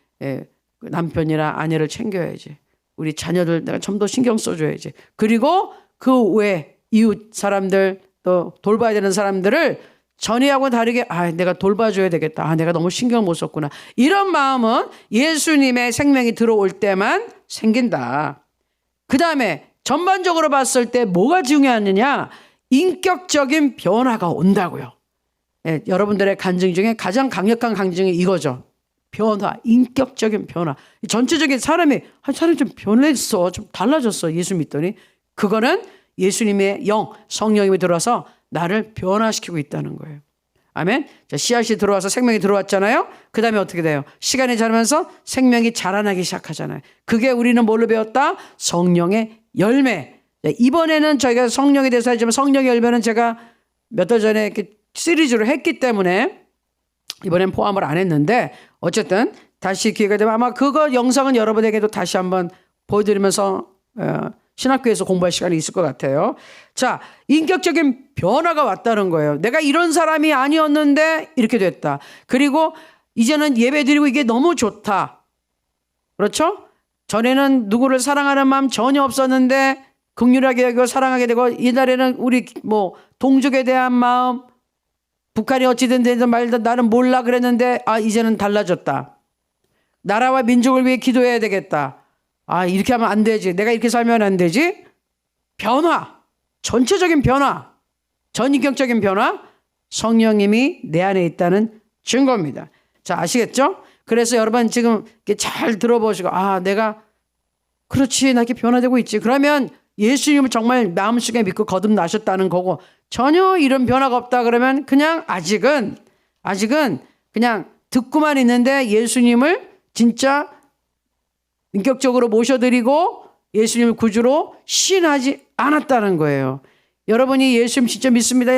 남편이나 아내를 챙겨야지. 우리 자녀들 내가 좀 더 신경 써줘야지. 그리고 그 외 이웃 사람들, 또 돌봐야 되는 사람들을 전에하고 다르게 내가 돌봐줘야 되겠다. 내가 너무 신경 못 썼구나. 이런 마음은 예수님의 생명이 들어올 때만 생긴다. 그 다음에 전반적으로 봤을 때 뭐가 중요하느냐? 인격적인 변화가 온다고요. 여러분들의 간증 중에 가장 강력한 간증이 이거죠. 변화, 인격적인 변화. 전체적인 사람이 좀 변했어. 좀 달라졌어. 예수 믿더니. 그거는 예수님의 성령님이 들어와서 나를 변화시키고 있다는 거예요. 아멘. 자, 씨앗이 들어와서 생명이 들어왔잖아요. 그 다음에 어떻게 돼요? 시간이 지나면서 생명이 자라나기 시작하잖아요. 그게 우리는 뭘로 배웠다? 성령의 열매. 자, 이번에는 저희가 성령에 대해서 하지만 성령의 열매는 제가 몇 달 전에 이렇게 시리즈로 했기 때문에 이번엔 포함을 안 했는데, 어쨌든 다시 기회가 되면 아마 그거 영상은 여러분에게도 다시 한번 보여드리면서 신학교에서 공부할 시간이 있을 것 같아요. 자, 인격적인 변화가 왔다는 거예요. 내가 이런 사람이 아니었는데 이렇게 됐다. 그리고 이제는 예배드리고 이게 너무 좋다. 그렇죠? 전에는 누구를 사랑하는 마음 전혀 없었는데 긍휼하게 여기고 사랑하게 되고, 이날에는 우리 동족에 대한 마음, 북한이 어찌든 되든 말든 나는 몰라 그랬는데 이제는 달라졌다. 나라와 민족을 위해 기도해야 되겠다. 이렇게 하면 안 되지. 내가 이렇게 살면 안 되지. 변화, 전체적인 변화, 전인격적인 변화, 성령님이 내 안에 있다는 증거입니다. 자, 아시겠죠? 그래서 여러분 지금 이렇게 잘 들어보시고 내가 그렇지, 나 이렇게 변화되고 있지. 그러면 예수님을 정말 마음속에 믿고 거듭나셨다는 거고, 전혀 이런 변화가 없다 그러면 그냥 아직은 그냥 듣고만 있는데 예수님을 진짜 인격적으로 모셔드리고 예수님을 구주로 시인하지 않았다는 거예요. 여러분이 예수님 진짜 믿습니다.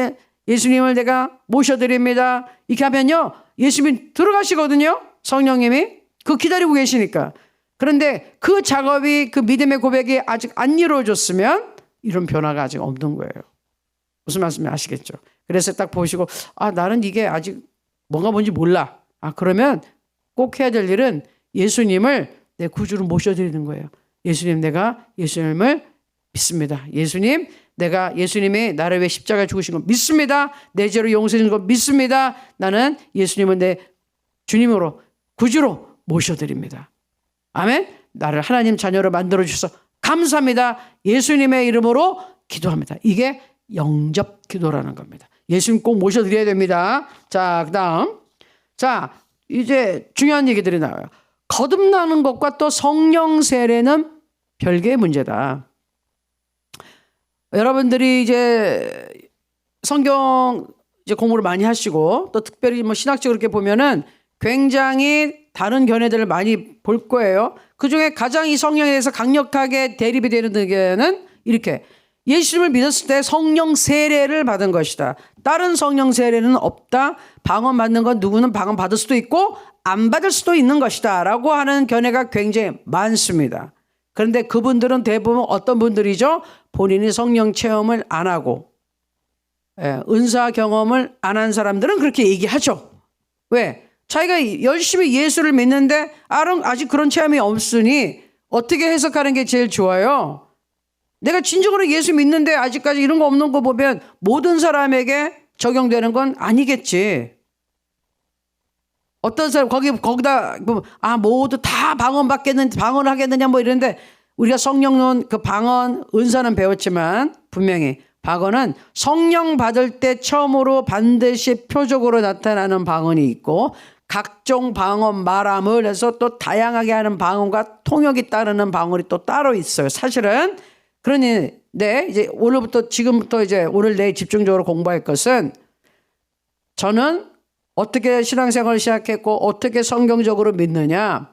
예수님을 내가 모셔드립니다. 이렇게 하면요, 예수님 들어가시거든요. 성령님이. 그거 기다리고 계시니까. 그런데 그 작업이, 그 믿음의 고백이 아직 안 이루어졌으면 이런 변화가 아직 없는 거예요. 무슨 말씀인지 아시겠죠? 그래서 딱 보시고 나는 이게 아직 뭔지 몰라. 그러면 꼭 해야 될 일은 예수님을 내 구주로 모셔드리는 거예요. 예수님, 내가 예수님을 믿습니다. 예수님, 내가 예수님이 나를 위해 십자가에 죽으신 거 믿습니다. 내 죄로 용서해 주신 거 믿습니다. 나는 예수님을 내 주님으로 구주로 모셔드립니다. 아멘. 나를 하나님 자녀로 만들어 주셔서 감사합니다. 예수님의 이름으로 기도합니다. 이게 영접 기도라는 겁니다. 예수님 꼭 모셔드려야 됩니다. 자, 그 다음. 자, 이제 중요한 얘기들이 나와요. 거듭나는 것과 또 성령 세례는 별개의 문제다. 여러분들이 이제 성경 이제 공부를 많이 하시고, 또 특별히 신학적으로 이렇게 보면은 굉장히 다른 견해들을 많이 볼 거예요. 그 중에 가장 이 성령에 대해서 강력하게 대립이 되는 의견은 이렇게: 예수님을 믿었을 때 성령 세례를 받은 것이다. 다른 성령 세례는 없다. 방언 받는 건 누구는 방언 받을 수도 있고 안 받을 수도 있는 것이다 라고 하는 견해가 굉장히 많습니다. 그런데 그분들은 대부분 어떤 분들이죠? 본인이 성령 체험을 안 하고 은사 경험을 안 한 사람들은 그렇게 얘기하죠. 왜? 자기가 열심히 예수를 믿는데 아직 그런 체험이 없으니 어떻게 해석하는 게 제일 좋아요? 내가 진정으로 예수 믿는데 아직까지 이런 거 없는 거 보면 모든 사람에게 적용되는 건 아니겠지. 어떤 사람 거기다 모두 다 방언 하겠느냐 이러는데 우리가 성령론 그 방언 은사는 배웠지만 분명히 방언은 성령 받을 때 처음으로 반드시 표적으로 나타나는 방언이 있고 각종 방언 말함을 해서 또 다양하게 하는 방언과 통역이 따르는 방언이 또 따로 있어요. 사실은 그러니 이제 오늘부터 지금부터 이제 오늘 내일 집중적으로 공부할 것은 저는 어떻게 신앙생활을 시작했고 어떻게 성경적으로 믿느냐.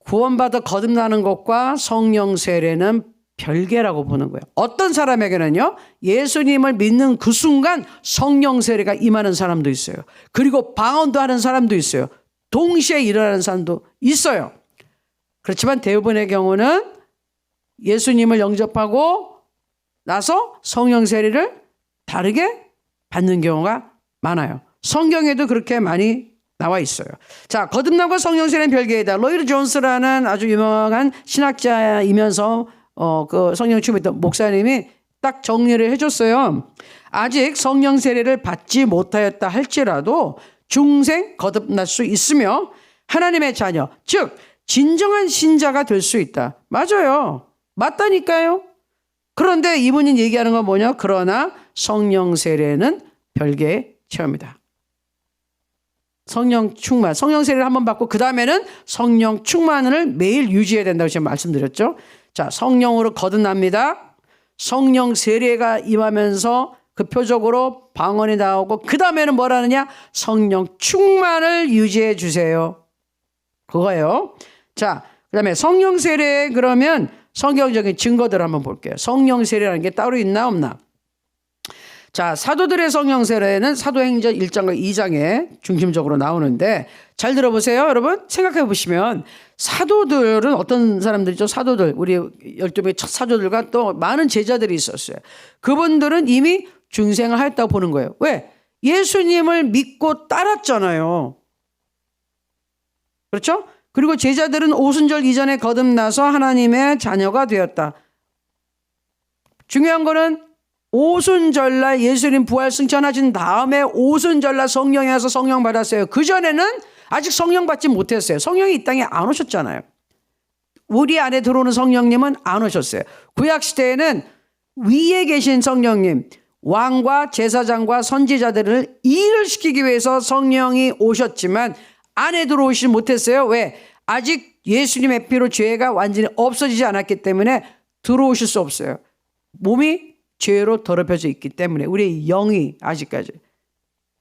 구원받아 거듭나는 것과 성령 세례는 별개라고 보는 거예요. 어떤 사람에게는요, 예수님을 믿는 그 순간 성령 세례가 임하는 사람도 있어요. 그리고 방언도 하는 사람도 있어요. 동시에 일어나는 사람도 있어요. 그렇지만 대부분의 경우는 예수님을 영접하고 나서 성령 세례를 다르게 받는 경우가 많아요. 성경에도 그렇게 많이 나와 있어요. 자, 거듭남과 성령 세례는 별개이다. 로이드 존스라는 아주 유명한 신학자이면서 그 성령 충만했던 목사님이 딱 정리를 해줬어요. 아직 성령 세례를 받지 못하였다 할지라도 중생 거듭날 수 있으며 하나님의 자녀, 즉 진정한 신자가 될 수 있다. 맞아요. 맞다니까요. 그런데 이분이 얘기하는 건 뭐냐? 그러나 성령 세례는 별개의 체험이다. 성령 충만, 성령 세례를 한번 받고 그 다음에는 성령 충만을 매일 유지해야 된다고 제가 말씀드렸죠. 자, 성령으로 거듭납니다. 성령 세례가 임하면서 그 표적으로 방언이 나오고 그 다음에는 뭐라느냐? 성령 충만을 유지해 주세요. 그거예요. 자, 그 다음에 성령 세례 그러면 성경적인 증거들 한번 볼게요. 성령 세례라는 게 따로 있나 없나? 자, 사도들의 성령 세례는 사도행전 1장과 2장에 중심적으로 나오는데 잘 들어보세요. 여러분 생각해 보시면 사도들은 어떤 사람들이죠? 사도들, 우리 12명의 첫 사도들과 또 많은 제자들이 있었어요. 그분들은 이미 중생을 하였다고 보는 거예요. 왜? 예수님을 믿고 따랐잖아요. 그렇죠? 그리고 제자들은 오순절 이전에 거듭나서 하나님의 자녀가 되었다. 중요한 거는 오순절날 예수님 부활 승천하신 다음에 오순절날 성령이 와서 성령 받았어요. 그전에는 아직 성령 받지 못했어요. 성령이 이 땅에 안 오셨잖아요. 우리 안에 들어오는 성령님은 안 오셨어요. 구약시대에는 위에 계신 성령님, 왕과 제사장과 선지자들을 일을 시키기 위해서 성령이 오셨지만 안에 들어오시지 못했어요. 왜? 아직 예수님의 피로 죄가 완전히 없어지지 않았기 때문에 들어오실 수 없어요. 몸이 죄로 더럽혀져 있기 때문에 우리의 영이 아직까지.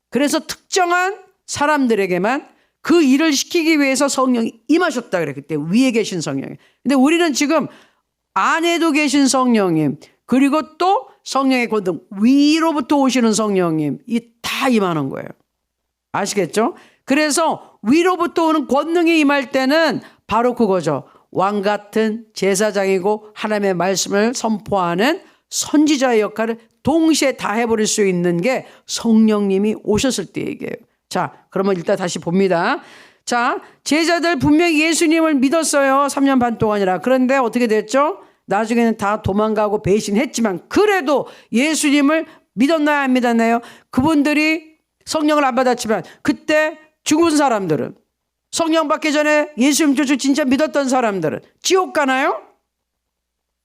그래서 특정한 사람들에게만 그 일을 시키기 위해서 성령이 임하셨다 그래. 그때 위에 계신 성령이. 근데 우리는 지금 안에도 계신 성령님 그리고 또 성령의 권능 위로부터 오시는 성령님 이 다 임하는 거예요. 아시겠죠? 그래서 위로부터 오는 권능이 임할 때는 바로 그거죠. 왕 같은 제사장이고 하나님의 말씀을 선포하는 선지자의 역할을 동시에 다 해버릴 수 있는 게 성령님이 오셨을 때 얘기예요. 자, 그러면 일단 다시 봅니다. 자, 제자들 분명히 예수님을 믿었어요. 3년 반 동안이라. 그런데 어떻게 됐죠? 나중에는 다 도망가고 배신했지만 그래도 예수님을 믿었나요? 안 믿었나요? 그분들이 성령을 안 받았지만 그때 죽은 사람들은 성령 받기 전에 예수님 진짜 믿었던 사람들은 지옥 가나요?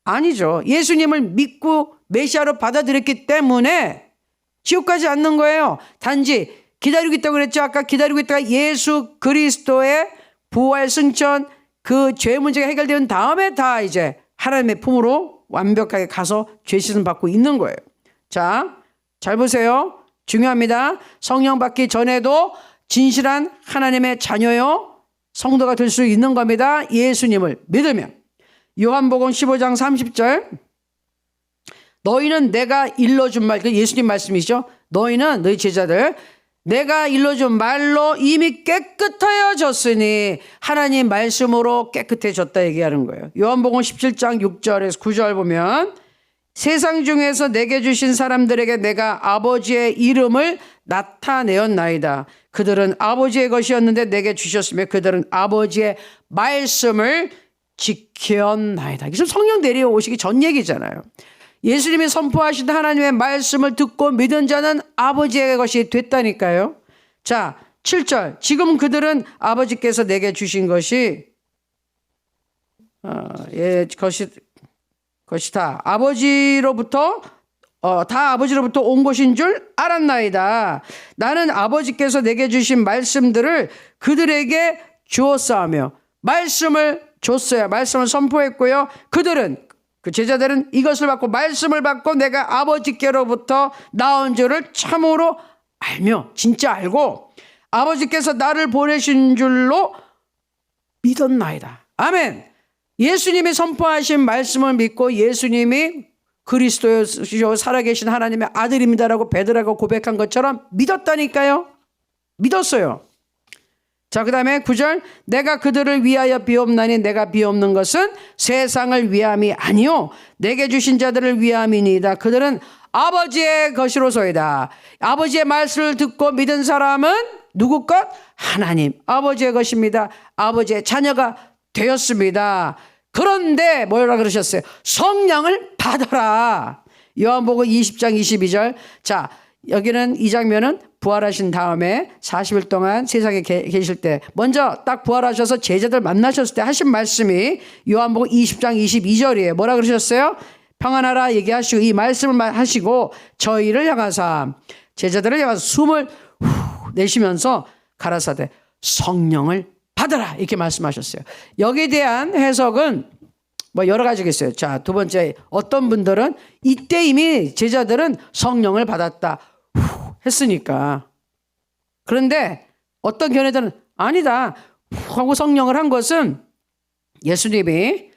아니죠. 예수님을 믿고 메시아로 받아들였기 때문에 지옥 가지 않는 거예요. 단지 기다리고 있다고 그랬죠. 아까 기다리고 있다가 예수 그리스도의 부활 승천 그 죄 문제가 해결된 다음에 다 이제 하나님의 품으로 완벽하게 가서 죄 씻음 받고 있는 거예요. 자, 잘 보세요. 중요합니다. 성령 받기 전에도 진실한 하나님의 자녀요. 성도가 될 수 있는 겁니다. 예수님을 믿으면. 요한복음 15장 30절 너희는 내가 일러준 말, 예수님 말씀이죠. 너희는 너희 제자들 내가 일러준 말로 이미 깨끗하여졌으니 하나님 말씀으로 깨끗해졌다 얘기하는 거예요. 요한복음 17장 6절에서 9절 보면 세상 중에서 내게 주신 사람들에게 내가 아버지의 이름을 나타내었나이다. 그들은 아버지의 것이었는데 내게 주셨으며 그들은 아버지의 말씀을 지켰나이다. 이게 성령 내려오시기 전 얘기잖아요. 예수님이 선포하신 하나님의 말씀을 듣고 믿은 자는 아버지의 것이 됐다니까요. 자, 7절. 지금 그들은 아버지께서 내게 주신 것이 것이 다 아버지로부터 온 것인 줄 알았나이다. 나는 아버지께서 내게 주신 말씀들을 그들에게 주었사오며 말씀을 줬어요. 말씀을 선포했고요. 그 제자들은 이것을 받고 말씀을 받고 내가 아버지께로부터 나온 줄을 참으로 알며 진짜 알고 아버지께서 나를 보내신 줄로 믿었나이다. 아멘. 예수님이 선포하신 말씀을 믿고 예수님이 그리스도요 살아계신 하나님의 아들입니다라고 베드로가 고백한 것처럼 믿었다니까요. 믿었어요. 자, 그 다음에 9절 내가 그들을 위하여 비옵나니 내가 비옵는 것은 세상을 위함이 아니요 내게 주신 자들을 위함이니이다. 그들은 아버지의 것이로소이다. 아버지의 말씀을 듣고 믿은 사람은 누구 것? 하나님 아버지의 것입니다. 아버지의 자녀가 되었습니다. 그런데 뭐라 그러셨어요? 성령을 받아라. 요한복음 20장 22절. 자, 여기는 이 장면은 부활하신 다음에 40일 동안 세상에 계실 때 먼저 딱 부활하셔서 제자들 만나셨을 때 하신 말씀이 요한복음 20장 22절이에요. 뭐라 그러셨어요? 평안하라 얘기하시고 이 말씀을 하시고 저희를 향하사 제자들을 향해서 숨을 내쉬면서 가라사대 성령을 받아라 이렇게 말씀하셨어요. 여기에 대한 해석은 뭐 여러 가지겠어요. 자, 두 번째 어떤 분들은 이때 이미 제자들은 성령을 받았다 했으니까. 그런데 어떤 견해들은 아니다 하고 성령을 한 것은 예수님이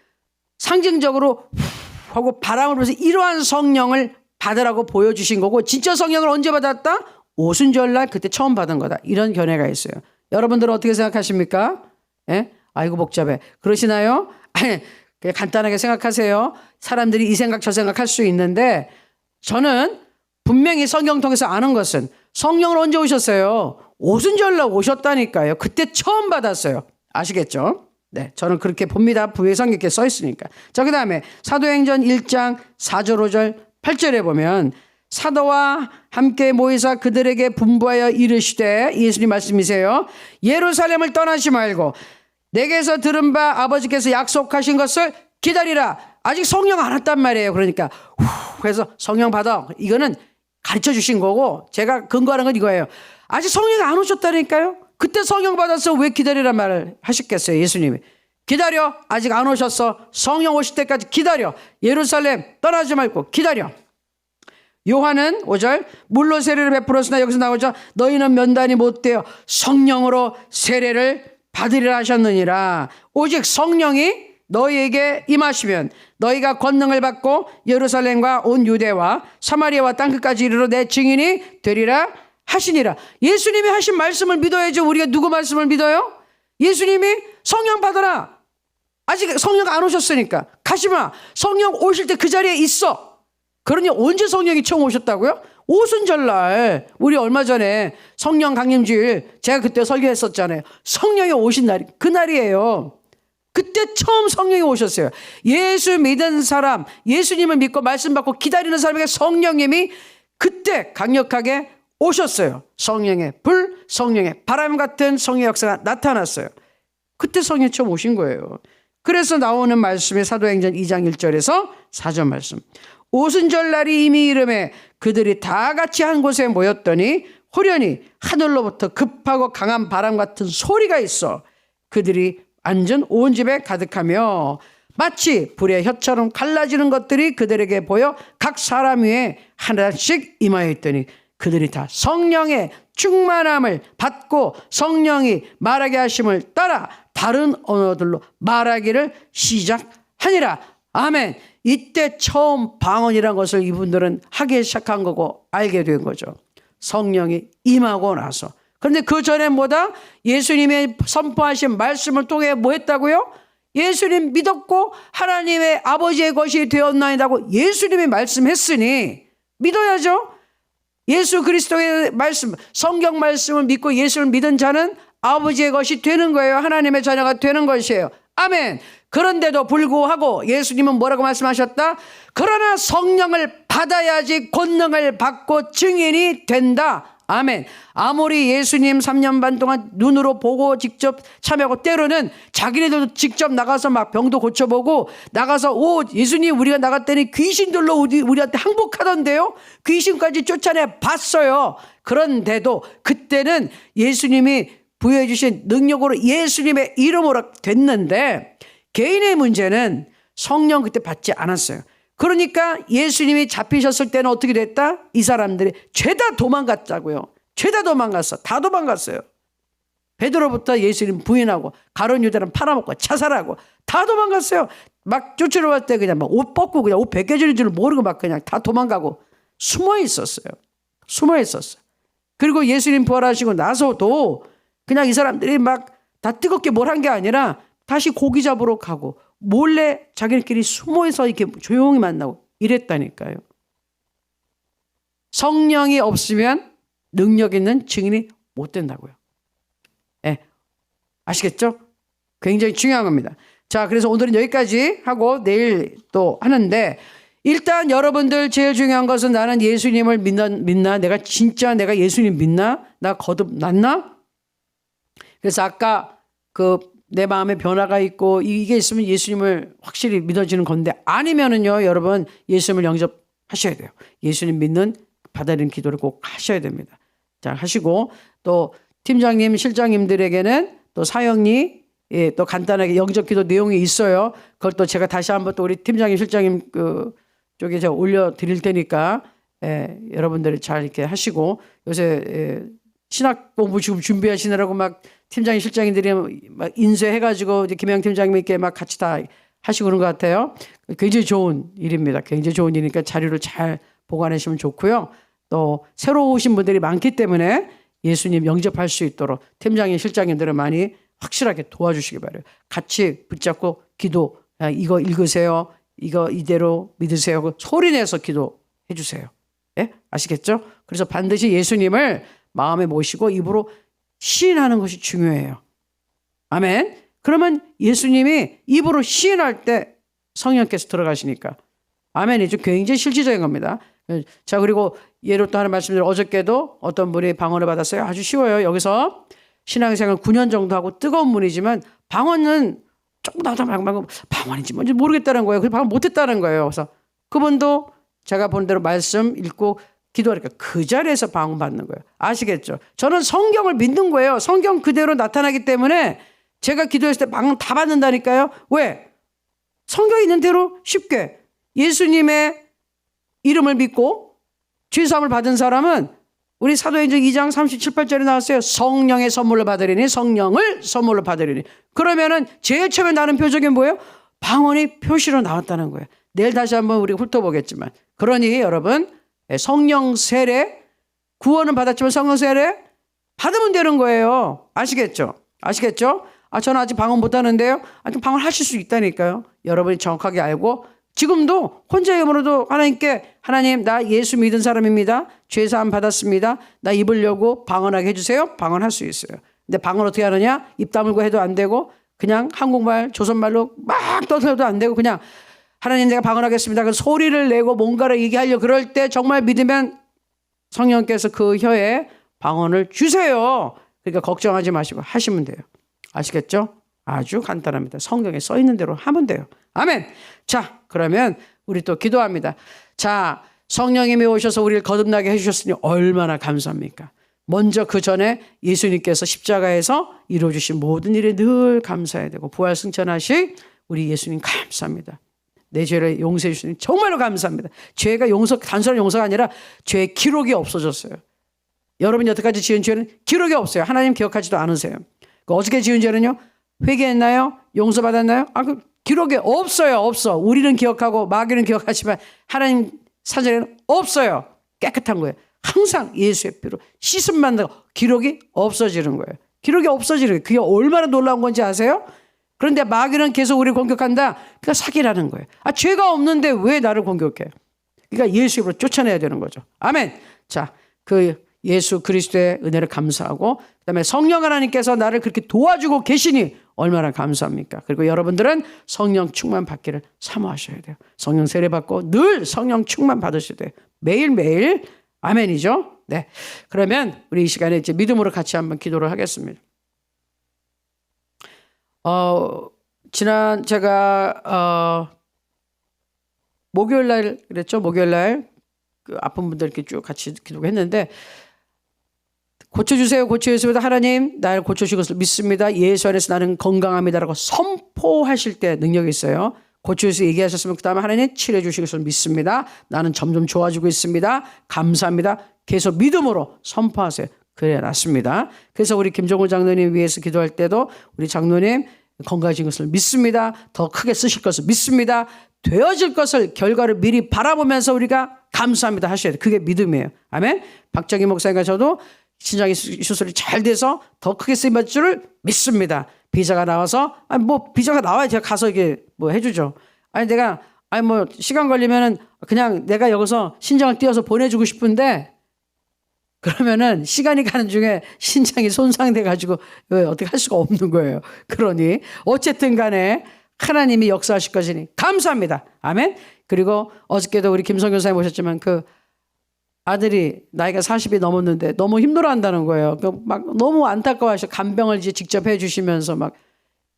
상징적으로 하고 바람을 불어서 이러한 성령을 받으라고 보여주신 거고 진짜 성령을 언제 받았다? 오순절날 그때 처음 받은 거다. 이런 견해가 있어요. 여러분들은 어떻게 생각하십니까? 예? 아이고 복잡해. 그러시나요? 아니, 그냥 간단하게 생각하세요. 사람들이 이 생각 저 생각할 수 있는데 저는 분명히 성경 통해서 아는 것은 성령을 언제 오셨어요? 오순절날 오셨다니까요. 그때 처음 받았어요. 아시겠죠? 네, 저는 그렇게 봅니다. 부의 성경에 써 있으니까. 자, 그 다음에 사도행전 1장 4절 5절 8절에 보면 사도와 함께 모이사 그들에게 분부하여 이르시되 예수님 말씀이세요. 예루살렘을 떠나지 말고 내게서 들은 바 아버지께서 약속하신 것을 기다리라. 아직 성령 안 왔단 말이에요. 그러니까 그래서 성령 받아. 이거는 가르쳐 주신 거고 제가 근거하는 건 이거예요. 아직 성령이 안 오셨다니까요. 그때 성령 받아서 왜 기다리란 말을 하셨겠어요. 예수님이. 기다려. 아직 안 오셨어. 성령 오실 때까지 기다려. 예루살렘 떠나지 말고 기다려. 요한은 5절 물로 세례를 베풀었으나 여기서 나오죠. 너희는 면단이 못되어 성령으로 세례를 받으리라 하셨느니라. 오직 성령이 너희에게 임하시면 너희가 권능을 받고 예루살렘과 온 유대와 사마리아와 땅끝까지 이르러 내 증인이 되리라 하시니라. 예수님이 하신 말씀을 믿어야죠. 우리가 누구 말씀을 믿어요? 예수님이 성령 받아라. 아직 성령 안 오셨으니까 가지마. 성령 오실 때 그 자리에 있어. 그러니 언제 성령이 처음 오셨다고요? 오순절날. 우리 얼마 전에 성령 강림주일 제가 그때 설교했었잖아요. 성령이 오신 날이 그날이에요. 그때 처음 성령이 오셨어요. 예수 믿은 사람, 예수님을 믿고 말씀 받고 기다리는 사람에게 성령님이 그때 강력하게 오셨어요. 성령의 불, 성령의 바람 같은 성령의 역사가 나타났어요. 그때 성령이 처음 오신 거예요. 그래서 나오는 말씀이 사도행전 2장 1절에서 4절 말씀. 오순절날이 이미 이름에 그들이 다 같이 한 곳에 모였더니 호련히 하늘로부터 급하고 강한 바람 같은 소리가 있어 그들이 앉은 온 집에 가득하며 마치 불의 혀처럼 갈라지는 것들이 그들에게 보여 각 사람 위에 하나씩 임하여 있더니 그들이 다 성령의 충만함을 받고 성령이 말하게 하심을 따라 다른 언어들로 말하기를 시작하니라. 아멘. 이때 처음 방언이라는 것을 이분들은 하기 시작한 거고 알게 된 거죠. 성령이 임하고 나서. 그런데 그 전에 뭐다? 예수님의 선포하신 말씀을 통해 뭐 했다고요? 예수님 믿었고 하나님의 아버지의 것이 되었나이다고 예수님이 말씀했으니 믿어야죠. 예수 그리스도의 말씀, 성경 말씀을 믿고 예수를 믿은 자는 아버지의 것이 되는 거예요. 하나님의 자녀가 되는 것이에요. 아멘. 그런데도 불구하고 예수님은 뭐라고 말씀하셨다? 그러나 성령을 받아야지 권능을 받고 증인이 된다. 아멘. 아무리 예수님 3년 반 동안 눈으로 보고 직접 참여하고 때로는 자기네들도 직접 나가서 막 병도 고쳐보고 나가서 예수님 우리가 나갔더니 귀신들로 우리한테 항복하던데요. 귀신까지 쫓아내 봤어요. 그런데도 그때는 예수님이 부여해 주신 능력으로 예수님의 이름으로 됐는데 개인의 문제는 성령 그때 받지 않았어요. 그러니까 예수님이 잡히셨을 때는 어떻게 됐다? 이 사람들이 죄다 도망갔다고요. 죄다 도망갔어. 다 도망갔어요. 베드로부터 예수님 부인하고 가룟 유다는 팔아먹고 자살하고 다 도망갔어요. 막 쫓아올 때 그냥 막 옷 벗고 그냥 옷 벗겨지는 줄 모르고 막 그냥 다 도망가고 숨어 있었어요. 숨어 있었어요. 그리고 예수님 부활하시고 나서도 그냥 이 사람들이 막 다 뜨겁게 뭘 한 게 아니라 다시 고기 잡으러 가고 몰래 자기들끼리 숨어서 이렇게 조용히 만나고 이랬다니까요. 성령이 없으면 능력 있는 증인이 못 된다고요. 네. 아시겠죠? 굉장히 중요한 겁니다. 자, 그래서 오늘은 여기까지 하고 내일 또 하는데 일단 여러분들 제일 중요한 것은 나는 예수님을 믿나? 내가 예수님 믿나? 나 거듭났나? 그래서 아까 내 마음에 변화가 있고 이게 있으면 예수님을 확실히 믿어지는 건데 아니면은요 여러분 예수님을 영접하셔야 돼요. 예수님 믿는 받아들이는 기도를 꼭 하셔야 됩니다. 자 하시고 또 팀장님 실장님들에게는 또 사역리 또 간단하게 영접 기도 내용이 있어요. 그걸 또 제가 다시 한번 또 우리 팀장님 실장님 쪽에 제가 올려드릴 테니까 여러분들이 잘 이렇게 하시고 요새 신학 공부 지금 준비하시느라고 막 팀장님 실장님들이 막 인쇄해가지고 이제 김영 팀장님이 이렇게 막 같이 다 하시고 그런 것 같아요. 굉장히 좋은 일입니다. 굉장히 좋은 일이니까 자료를 잘 보관하시면 좋고요. 또 새로 오신 분들이 많기 때문에 예수님 영접할 수 있도록 팀장님 실장님들은 많이 확실하게 도와주시기 바라요. 같이 붙잡고 기도 이거 읽으세요. 이거 이대로 믿으세요. 소리내서 기도해 주세요. 예? 아시겠죠? 그래서 반드시 예수님을 마음에 모시고 입으로 시인하는 것이 중요해요. 아멘. 그러면 예수님이 입으로 시인할 때 성령께서 들어가시니까 아멘이죠. 굉장히 실질적인 겁니다. 자 그리고 예로 또 하나 말씀드리면 어저께도 어떤 분이 방언을 받았어요. 아주 쉬워요. 여기서 신앙생활 9년 정도 하고 뜨거운 분이지만 방언은 조금 나도 말고 방언인지 뭔지 모르겠다는 거예요. 그래서 방언 못했다는 거예요. 그래서 그분도 제가 본 대로 말씀 읽고 기도하니까 그 자리에서 방언 받는 거예요. 아시겠죠? 저는 성경을 믿는 거예요. 성경 그대로 나타나기 때문에 제가 기도했을 때 방언 다 받는다니까요. 왜? 성경에 있는 대로 쉽게 예수님의 이름을 믿고 죄사함을 받은 사람은 우리 사도행전 2장 37, 8절에 나왔어요. 성령의 선물로 받으리니 성령을 선물로 받으리니. 그러면은 제일 처음에 나는 표적이 뭐예요? 방언이 표시로 나왔다는 거예요. 내일 다시 한번 우리 훑어보겠지만. 그러니 여러분 성령 세례 구원은 받았지만 성령 세례 받으면 되는 거예요. 아시겠죠? 아시겠죠? 저는 아직 방언 못하는데요. 아직 방언 하실 수 있다니까요. 여러분이 정확하게 알고 지금도 혼자 힘으로도 하나님께 하나님 나 예수 믿은 사람입니다. 죄사함 받았습니다. 나 입으려고 방언하게 해주세요. 방언할 수 있어요. 근데 방언 어떻게 하느냐? 입 다물고 해도 안 되고 그냥 한국말 조선말로 막 떠들어도 안 되고 그냥 하나님 내가 방언하겠습니다. 그 소리를 내고 뭔가를 얘기하려 그럴 때 정말 믿으면 성령께서 그 혀에 방언을 주세요. 그러니까 걱정하지 마시고 하시면 돼요. 아시겠죠? 아주 간단합니다. 성경에 써 있는 대로 하면 돼요. 아멘. 자, 그러면 우리 또 기도합니다. 자, 성령님이 오셔서 우리를 거듭나게 해주셨으니 얼마나 감사합니까? 먼저 그 전에 예수님께서 십자가에서 이루어주신 모든 일에 늘 감사해야 되고 부활 승천하신 우리 예수님 감사합니다. 내 죄를 용서해 주시니 정말로 감사합니다. 죄가 단순한 용서가 아니라 죄의 기록이 없어졌어요. 여러분이 여태까지 지은 죄는 기록이 없어요. 하나님 기억하지도 않으세요. 어저께 지은 죄는요? 회개했나요? 용서받았나요? 그 기록이 없어요. 없어. 우리는 기억하고 마귀는 기억하지만 하나님 사전에는 없어요. 깨끗한 거예요. 항상 예수의 피로 씻음만 나고 기록이 없어지는 거예요. 기록이 없어지는 거예요. 그게 얼마나 놀라운 건지 아세요? 그런데 마귀는 계속 우리를 공격한다. 그러니까 사기라는 거예요. 죄가 없는데 왜 나를 공격해? 그러니까 예수 이름으로 쫓아내야 되는 거죠. 아멘. 자, 그 예수 그리스도의 은혜를 감사하고 그다음에 성령 하나님께서 나를 그렇게 도와주고 계시니 얼마나 감사합니까? 그리고 여러분들은 성령 충만 받기를 사모하셔야 돼요. 성령 세례 받고 늘 성령 충만 받으셔야 돼요. 매일매일 아멘이죠. 네. 그러면 우리 이 시간에 이제 믿음으로 같이 한번 기도를 하겠습니다. 지난 제가 목요일 날 그랬죠. 목요일 날 그 아픈 분들 이렇게 쭉 같이 기도했는데 고쳐주세요. 고쳐주세요. 하나님 나를 고쳐주실 것을 믿습니다. 예수 안에서 나는 건강합니다라고 선포하실 때 능력이 있어요. 고쳐주세요 얘기하셨으면 그 다음에 하나님 치료해 주실 것을 믿습니다. 나는 점점 좋아지고 있습니다. 감사합니다. 계속 믿음으로 선포하세요. 그래야 낫습니다. 그래서 우리 김종훈 장로님 위해서 기도할 때도 우리 장로님 건강해진 것을 믿습니다. 더 크게 쓰실 것을 믿습니다. 되어질 것을 결과를 미리 바라보면서 우리가 감사합니다 하셔야 돼요. 그게 믿음이에요. 아멘. 박정희 목사님과 저도 신장이 수술이 잘 돼서 더 크게 쓰임받을 줄을 믿습니다. 비자가 나와서 비자가 나와야 제가 가서 이게 뭐 해주죠. 내가 시간 걸리면은 그냥 내가 여기서 신장을 띄워서 보내주고 싶은데 그러면은 시간이 가는 중에 신장이 손상돼 가지고 어떻게 할 수가 없는 거예요. 그러니 어쨌든 간에 하나님이 역사하실 것이니 감사합니다. 아멘. 그리고 어저께도 우리 김성교 사님 오셨지만 그 아들이 나이가 40이 넘었는데 너무 힘들어한다는 거예요. 막 너무 안타까워하셔. 간병을 이제 직접 해주시면서 막.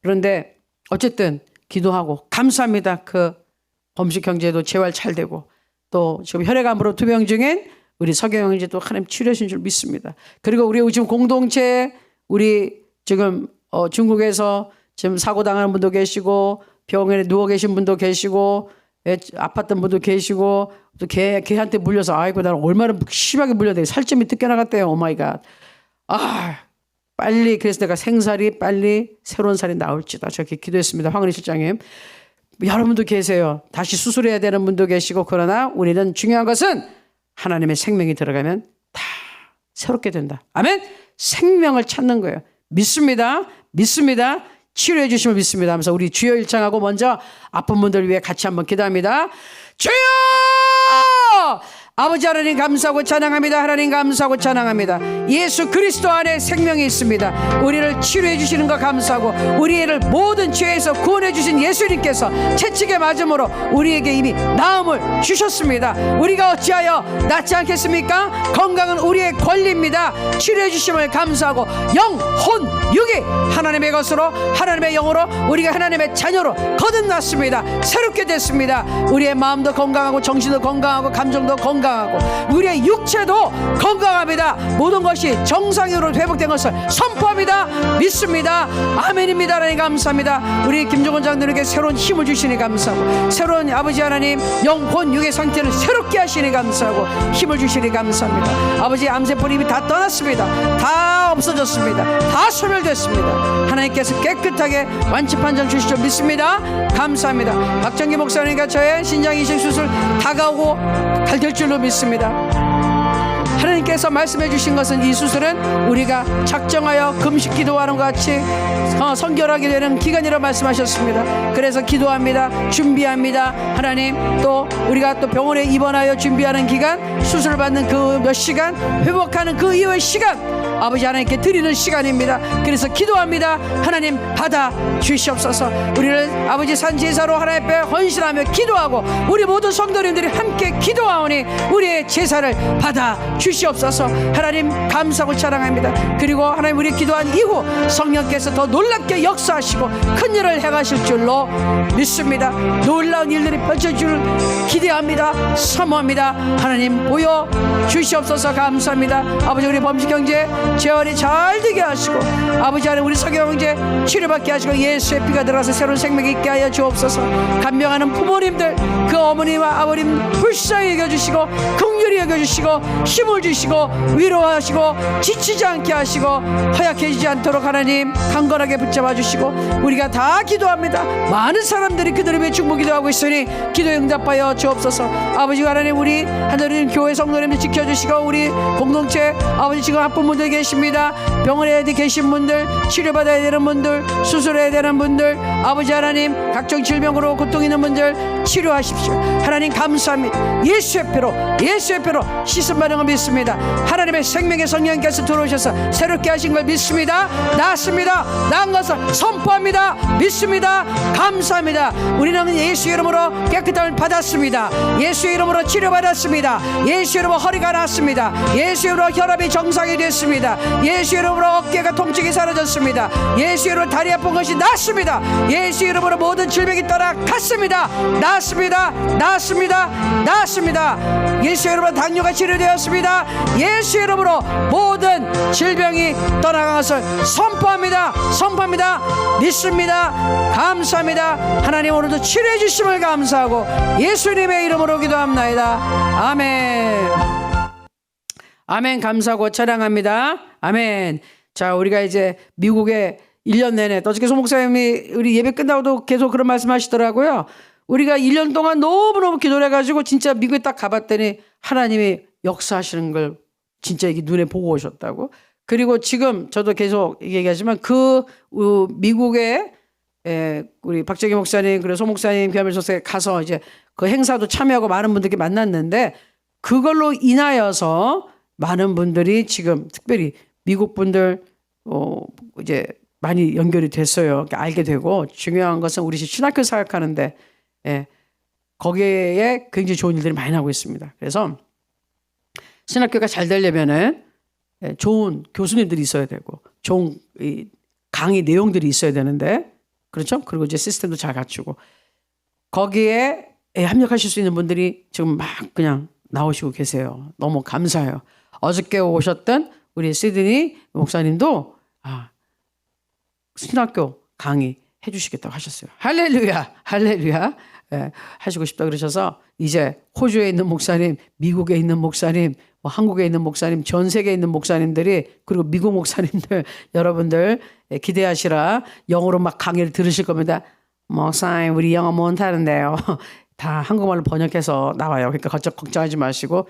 그런데 어쨌든 기도하고 감사합니다. 그 범식 형제도 재활 잘 되고 또 지금 혈액암으로 투병 중인 우리 서경 형제도 하나님 치료하신 줄 믿습니다. 그리고 우리 지금 공동체 우리 지금 중국에서 지금 사고 당하는 분도 계시고 병원에 누워 계신 분도 계시고 아팠던 분도 계시고 또 개한테 물려서 아이고 나는 얼마나 심하게 물려대 살점이 뜯겨 나갔대요. 오마이갓. 빨리 그래서 내가 생살이 빨리 새로운 살이 나올지다. 저렇게 기도했습니다. 황은희 실장님. 여러분도 계세요. 다시 수술해야 되는 분도 계시고 그러나 우리는 중요한 것은 하나님의 생명이 들어가면 다 새롭게 된다. 아멘. 생명을 찾는 거예요. 믿습니다. 치료해 주심을 믿습니다 하면서 우리 주여 일창하고 먼저 아픈 분들 위해 같이 한번 기도합니다. 주여! 아버지 하나님 감사하고 찬양합니다. 하나님 감사하고 찬양합니다. 예수 그리스도 안에 생명이 있습니다. 우리를 치료해 주시는 거 감사하고 우리를 모든 죄에서 구원해 주신 예수님께서 채찍에 맞음으로 우리에게 이미 나음을 주셨습니다. 우리가 어찌하여 낫지 않겠습니까? 건강은 우리의 권리입니다. 치료해 주심을 감사하고 영, 혼, 육이 하나님의 것으로 하나님의 영으로 우리가 하나님의 자녀로 거듭났습니다. 새롭게 됐습니다. 우리의 마음도 건강하고 정신도 건강하고 감정도 건강하고 우리의 육체도 건강합니다. 모든 것이 정상으로 회복된 것을 선포합니다. 믿습니다. 아멘입니다. 하나님 감사합니다. 우리 김종원 장로에게 새로운 힘을 주시니 감사하고 새로운 아버지 하나님 영혼 육의 상태를 새롭게 하시니 감사하고 힘을 주시니 감사합니다. 아버지 암세포 이미 다 떠났습니다. 다 없어졌습니다. 다 소멸됐습니다. 하나님께서 깨끗하게 완치 판정 주실 줄 믿습니다. 감사합니다. 박정기 목사님과 저의 신장 이식 수술 다가오고 잘 될 줄로 믿습니다. 하나님께서 말씀해 주신 것은 이 수술은 우리가 작정하여 금식 기도하는 것 같이 성결하게 되는 기간이라고 말씀하셨습니다. 그래서 기도합니다. 준비합니다. 하나님 또 우리가 또 병원에 입원하여 준비하는 기간 수술을 받는 그 몇 시간 회복하는 그 이후의 시간 아버지 하나님께 드리는 시간입니다. 그래서 기도합니다. 하나님 받아 주시옵소서. 우리를 아버지 산제사로 하나님 앞에 헌신하며 기도하고 우리 모든 성도님들이 함께 기도하오니 우리의 제사를 받아 주시옵소서. 하나님 감사하고 찬양합니다. 그리고 하나님 우리 기도한 이후 성령께서 더 놀랍게 역사하시고 큰 일을 행하실 줄로 믿습니다. 놀라운 일들이 펼쳐질 줄 기대합니다. 사모합니다. 하나님 보여 주시옵소서. 감사합니다. 아버지 우리 범식 형제 재활이 잘 되게 하시고 아버지 하나님 우리 서경 형제 치료받게 하시고 예수의 피가 들어가서 새로운 생명이 있게 하여 주옵소서. 간병하는 부모님들 그 어머니와 아버님 불쌍히 여겨주시고 긍휼히 여겨주시고 힘을 주시고 위로하시고 지치지 않게 하시고 허약해지지 않도록 하나님 강건하게 붙잡아 주시고 우리가 다 기도합니다. 많은 사람들이 그들을 위해 중보 기도하고 있으니 기도 응답하여 주옵소서. 아버지 하나님 우리 하나님 교회 성도님들 지켜주시고 우리 공동체 아버지 지금 아픈 분들 계십니다. 병원에 계신 분들 치료받아야 되는 분들 수술해야 되는 분들 아버지 하나님, 각종 질병으로 고통 있는 분들 치료하십시오. 하나님 감사합니다. 예수의 피로 씻음 받은 걸 믿습니다. 하나님의 생명의 성령께서 들어오셔서 새롭게 하신 걸 믿습니다. 낫습니다. 나은 것을 선포합니다. 믿습니다. 감사합니다. 우리는 예수 이름으로 깨끗함을 받았습니다. 예수 이름으로 치료받았습니다. 예수 이름으로 허리가 났습니다. 예수 이름으로 혈압이 정상이 됐습니다. 예수 이름으로 어깨가 통증이 사라졌습니다. 예수 이름으로 다리 아픈 것이 낫습니다. 예수 이름으로 모든 질병이 떠나갔습니다. 낫습니다. 예수 이름으로 당뇨가 치료되었습니다. 예수 이름으로 모든 질병이 떠나간 것을 선포합니다. 믿습니다. 감사합니다. 하나님, 오늘도 치료해 주심을 감사하고 예수님의 이름으로 기도합나이다. 아멘. 감사하고 찬양합니다. 아멘. 자, 우리가 이제 미국에 1년 내내, 어저께 소 목사님이 우리 예배 끝나고도 계속 그런 말씀 하시더라고요. 우리가 1년 동안 너무너무 기도를 해가지고 진짜 미국에 딱 가봤더니 하나님이 역사하시는 걸 진짜 이게 눈에 보고 오셨다고. 그리고 지금 저도 계속 얘기하지만 미국에 우리 박정희 목사님, 그리고 소 목사님, 교회에서 가서 이제 그 행사도 참여하고 많은 분들께 만났는데, 그걸로 인하여서 많은 분들이 지금 특별히 미국 분들 이제 많이 연결이 됐어요. 알게 되고, 중요한 것은 우리 신학교 사역하는데 거기에 굉장히 좋은 일들이 많이 나오고 있습니다. 그래서 신학교가 잘 되려면은 좋은 교수님들이 있어야 되고, 좋은 강의 내용들이 있어야 되는데, 그렇죠? 그리고 이제 시스템도 잘 갖추고, 거기에 합력하실 수 있는 분들이 지금 막 그냥 나오시고 계세요. 너무 감사해요. 어저께 오셨던 우리 시드니 목사님도 신학교 강의 해주시겠다고 하셨어요. 할렐루야. 하시고 싶다 그러셔서 이제 호주에 있는 목사님, 미국에 있는 목사님, 한국에 있는 목사님, 전 세계에 있는 목사님들이, 그리고 미국 목사님들 여러분들 기대하시라. 영어로 막 강의를 들으실 겁니다. 목사님, 우리 영어 못하는데요. 다 한국말로 번역해서 나와요. 그러니까 걱정하지 마시고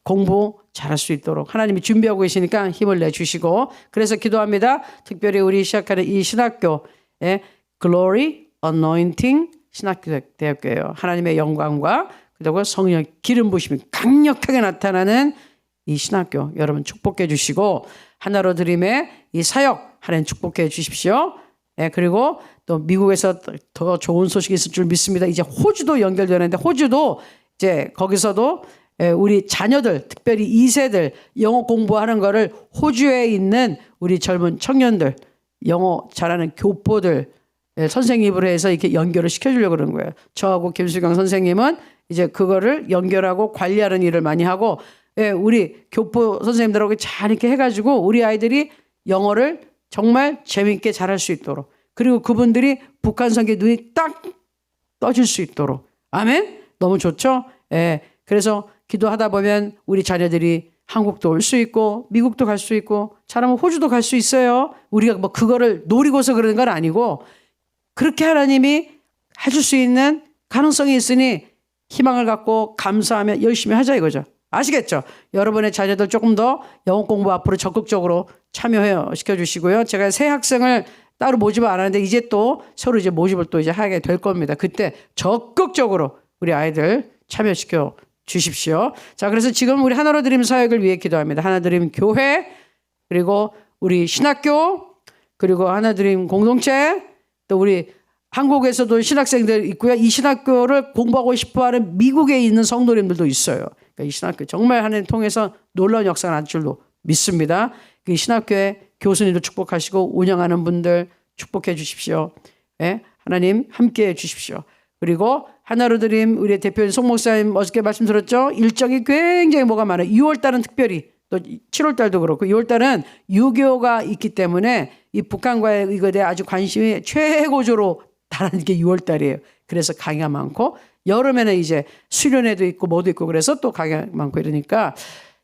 공부 잘할 수 있도록 하나님이 준비하고 계시니까 힘을 내주시고, 그래서 기도합니다. 특별히 우리 시작하는 이 신학교에 Glory Anointing 신학대학교예요. 하나님의 영광과 그리고 성령 기름 부심이 강력하게 나타나는 이 신학교 여러분 축복해 주시고, 하나로 드림의 이 사역 하나님 축복해 주십시오. 그리고 또 미국에서 더 좋은 소식이 있을 줄 믿습니다. 이제 호주도 연결되는데, 호주도 이제 거기서도 우리 자녀들, 특별히 2세들 영어 공부하는 거를 호주에 있는 우리 젊은 청년들, 영어 잘하는 교포들 선생님으로 해서 이렇게 연결을 시켜주려고 그러는 거예요. 저하고 김수경 선생님은 이제 그거를 연결하고 관리하는 일을 많이 하고, 우리 교포 선생님들하고 잘 이렇게 해가지고 우리 아이들이 영어를 정말 재미있게 잘할 수 있도록, 그리고 그분들이 북한 선교에 눈이 딱 떠질 수 있도록. 아멘. 너무 좋죠. 그래서 기도하다 보면 우리 자녀들이 한국도 올 수 있고 미국도 갈 수 있고 잘하면 호주도 갈 수 있어요. 우리가 뭐 그거를 노리고서 그러는 건 아니고, 그렇게 하나님이 해줄 수 있는 가능성이 있으니 희망을 갖고 감사하며 열심히 하자 이거죠. 아시겠죠? 여러분의 자녀들 조금 더 영어 공부 앞으로 적극적으로 참여시켜 주시고요. 제가 새 학생을 따로 모집을 안 하는데 이제 또 서로 이제 모집을 또 이제 하게 될 겁니다. 그때 적극적으로 우리 아이들 참여시켜 주십시오. 자, 그래서 지금 우리 하나로 드림 사역을 위해 기도합니다. 하나 드림 교회, 그리고 우리 신학교, 그리고 하나 드림 공동체, 또 우리 한국에서도 신학생들 있고요. 이 신학교를 공부하고 싶어하는 미국에 있는 성도님들도 있어요. 그러니까 이 신학교 정말 하나님 통해서 놀라운 역사가 날 줄로 믿습니다. 이 신학교에 교수님도 축복하시고 운영하는 분들 축복해 주십시오. 하나님 함께해 주십시오. 그리고 하나로 드림 우리 대표인 송 목사님 어저께 말씀 들었죠? 일정이 굉장히 뭐가 많아요. 6월 달은 특별히, 또 7월 달도 그렇고 6월 달은 유교가 있기 때문에 이 북한과의 이거에 대해 아주 관심이 최고조로 달하는 게 6월 달이에요. 그래서 강의가 많고, 여름에는 이제 수련회도 있고 뭐도 있고 그래서 또 강의가 많고 이러니까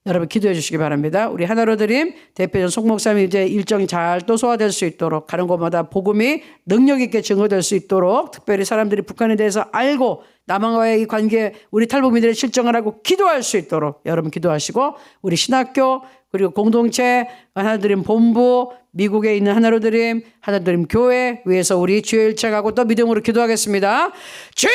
여러분 기도해 주시기 바랍니다. 우리 하나로 드림 대표전 송 목사님 이제 일정이 잘 또 소화될 수 있도록 가는 곳마다 복음이 능력 있게 증거될 수 있도록 특별히 사람들이 북한에 대해서 알고 남한과의 이 관계 우리 탈북민들의 실정을 하고 기도할 수 있도록 여러분 기도하시고 우리 신학교 그리고 공동체 하나드림 본부 미국에 있는 하나로드림 하나드림 교회 위해서 우리 주의 일체하고 또 믿음으로 기도하겠습니다. 주여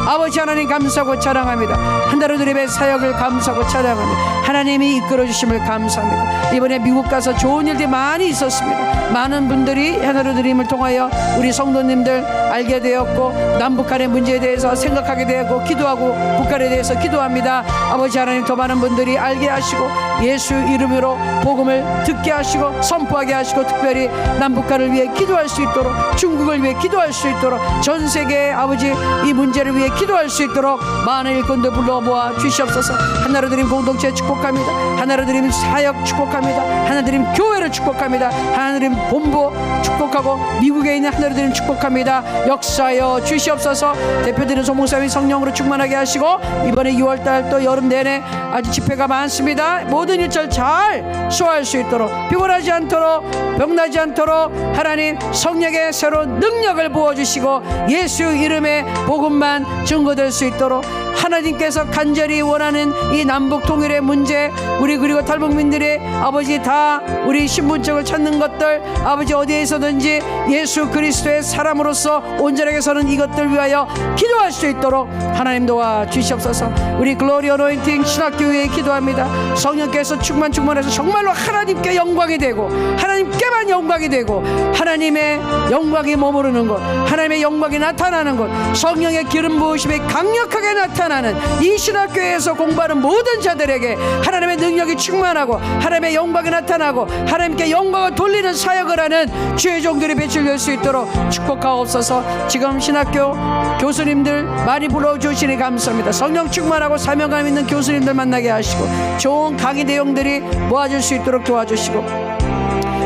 아버지 하나님 감사하고 찬양합니다. 하나로드림의 사역을 감사하고 찬양합니다. 하나님이 이끌어 주심을 감사합니다. 이번에 미국 가서 좋은 일들이 많이 있었습니다. 많은 분들이 하나로드림을 통하여 우리 성도님들 알게 되었고 남북한의 문제에 대해서 생각하게 되었고 기도하고 북한에 대해서 기도합니다. 아버지 하나님 더 많은 분들이 알게 하시고 예수 이름으로 복음을 듣게 하시고 선포하게 하시고 특별히 남북한을 위해 기도할 수 있도록 중국을 위해 기도할 수 있도록 전 세계의 아버지 이 문제를 위해 기도할 수 있도록 많은 일꾼들 불러 모아 주시옵소서. 하나로드림 공동체 축복합니다. 하나로드림 사역 축복합니다. 하나로드림 교회를 축복합니다. 하나로드림 본부 축복하고 미국에 있는 하나로드림 축복합니다. 역사하여 주시옵소서. 대표들은 송목사님이 성령으로 충만하게 하시고 이번에 6월달 또 여름 내내 아주 집회가 많습니다. 모든 일절 잘 소화할 수 있도록 피곤하지 않도록 병나지 않도록 하나님 성령의 새로운 능력을 부어주시고 예수 이름의 복음만 증거될 수 있도록 하나님께서 간절히 원하는 이 남북 통일의 문제 우리 그리고 탈북민들의 아버지 다 우리 신분증을 찾는 것들 아버지 어디에서든지 예수 그리스도의 사람으로서 온전하게 서는 이것들 위하여 기도할 수 있도록 하나님 도와 주시옵소서. 우리 글로리 어노인팅 신학교회에 기도합니다. 성령께서 충만해서 정말로 하나님께 영광이 되고 하나님께만 영광이 되고 하나님의 영광이 머무르는 곳 하나님의 영광이 나타나는 곳 성령의 기름 부으심이 강력하게 나타나는 이 신학교에서 공부하는 모든 자들에게 하나님의 능력이 충만하고 하나님의 영광이 나타나고 하나님께 영광을 돌리는 사역을 하는 주의 종들이 배출될 수 있도록 축복하옵소서. 지금 신학교 교수님들 많이 불러주시니 감사합니다. 성령 충만하고 사명감 있는 교수님들 만나게 하시고 좋은 강의 내용들이 모아질 수 있도록 도와주시고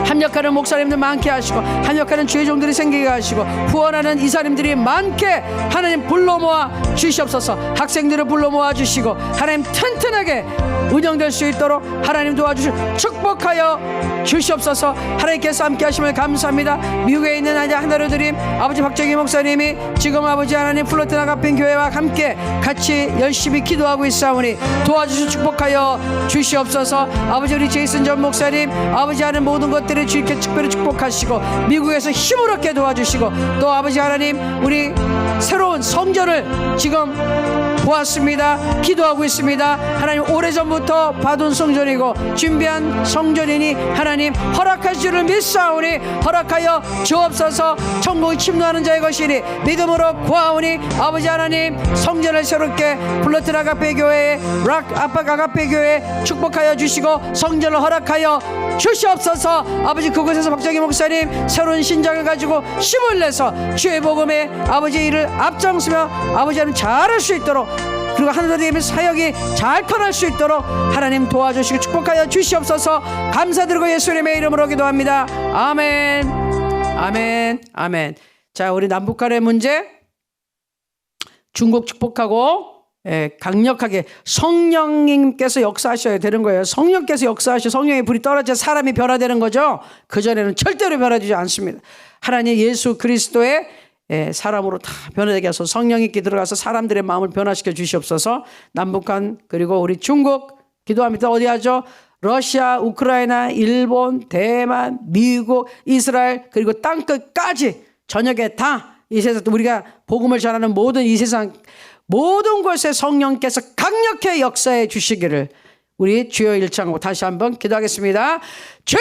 합력하는 목사님들 많게 하시고 합력하는 주의 종들이 생기게 하시고 후원하는 이사님들이 많게 하나님 불러 모아 주시옵소서. 학생들을 불러 모아 주시고 하나님 튼튼하게 운영될 수 있도록 하나님 도와주시고 축복하여 주시옵소서. 하나님께서 함께 하심을 감사합니다. 미국에 있는 하나로드림 아버지 박정희 목사님이 지금 아버지 하나님 플로트 나가펜 교회와 함께 같이 열심히 기도하고 있사오니 도와주시고 축복하여 주시옵소서. 아버지 우리 제이슨 전 목사님 아버지 하는 모든 것들을 주님께 특별히 축복하시고 미국에서 힘을 얻게 도와주시고 또 아버지 하나님 우리 새로운 성전을 지금 보았습니다. 기도하고 있습니다. 하나님 오래전부터 받은 성전이고 준비한 성전이니 하나님 허락할 줄을 믿사오니 허락하여 주옵소서. 천국이 침노하는 자의 것이니 믿음으로 구하오니 아버지 하나님 성전을 새롭게 플러트 아가페 교회 락 아빠 아가페 교회 축복하여 주시고 성전을 허락하여 주시옵소서. 아버지 그곳에서 박정희 목사님 새로운 신장을 가지고 힘을 내서 주의 복음에 아버지 일을 앞장서며 아버지 하나님 잘할 수 있도록 그리고 하나님의 사역이 잘 커날 수 있도록 하나님 도와주시고 축복하여 주시옵소서. 감사드리고 예수님의 이름으로 기도합니다. 아멘 아멘 아멘. 자 우리 남북한의 문제 중국 축복하고 강력하게 성령님께서 역사하셔야 되는 거예요. 성령께서 역사하셔 성령의 불이 떨어져 사람이 변화되는 거죠. 그전에는 절대로 변화되지 않습니다. 하나님 예수 그리스도의 사람으로 다 변화되게 해서 성령님께 들어가서 사람들의 마음을 변화시켜 주시옵소서. 남북한 그리고 우리 중국 기도합니다. 어디 하죠? 러시아, 우크라이나, 일본, 대만, 미국, 이스라엘 그리고 땅끝까지 저녁에 다 이 세상 우리가 복음을 전하는 모든 이 세상 모든 곳에 성령께서 강력히 역사해 주시기를 우리 주여 일창하고 다시 한번 기도하겠습니다. 주여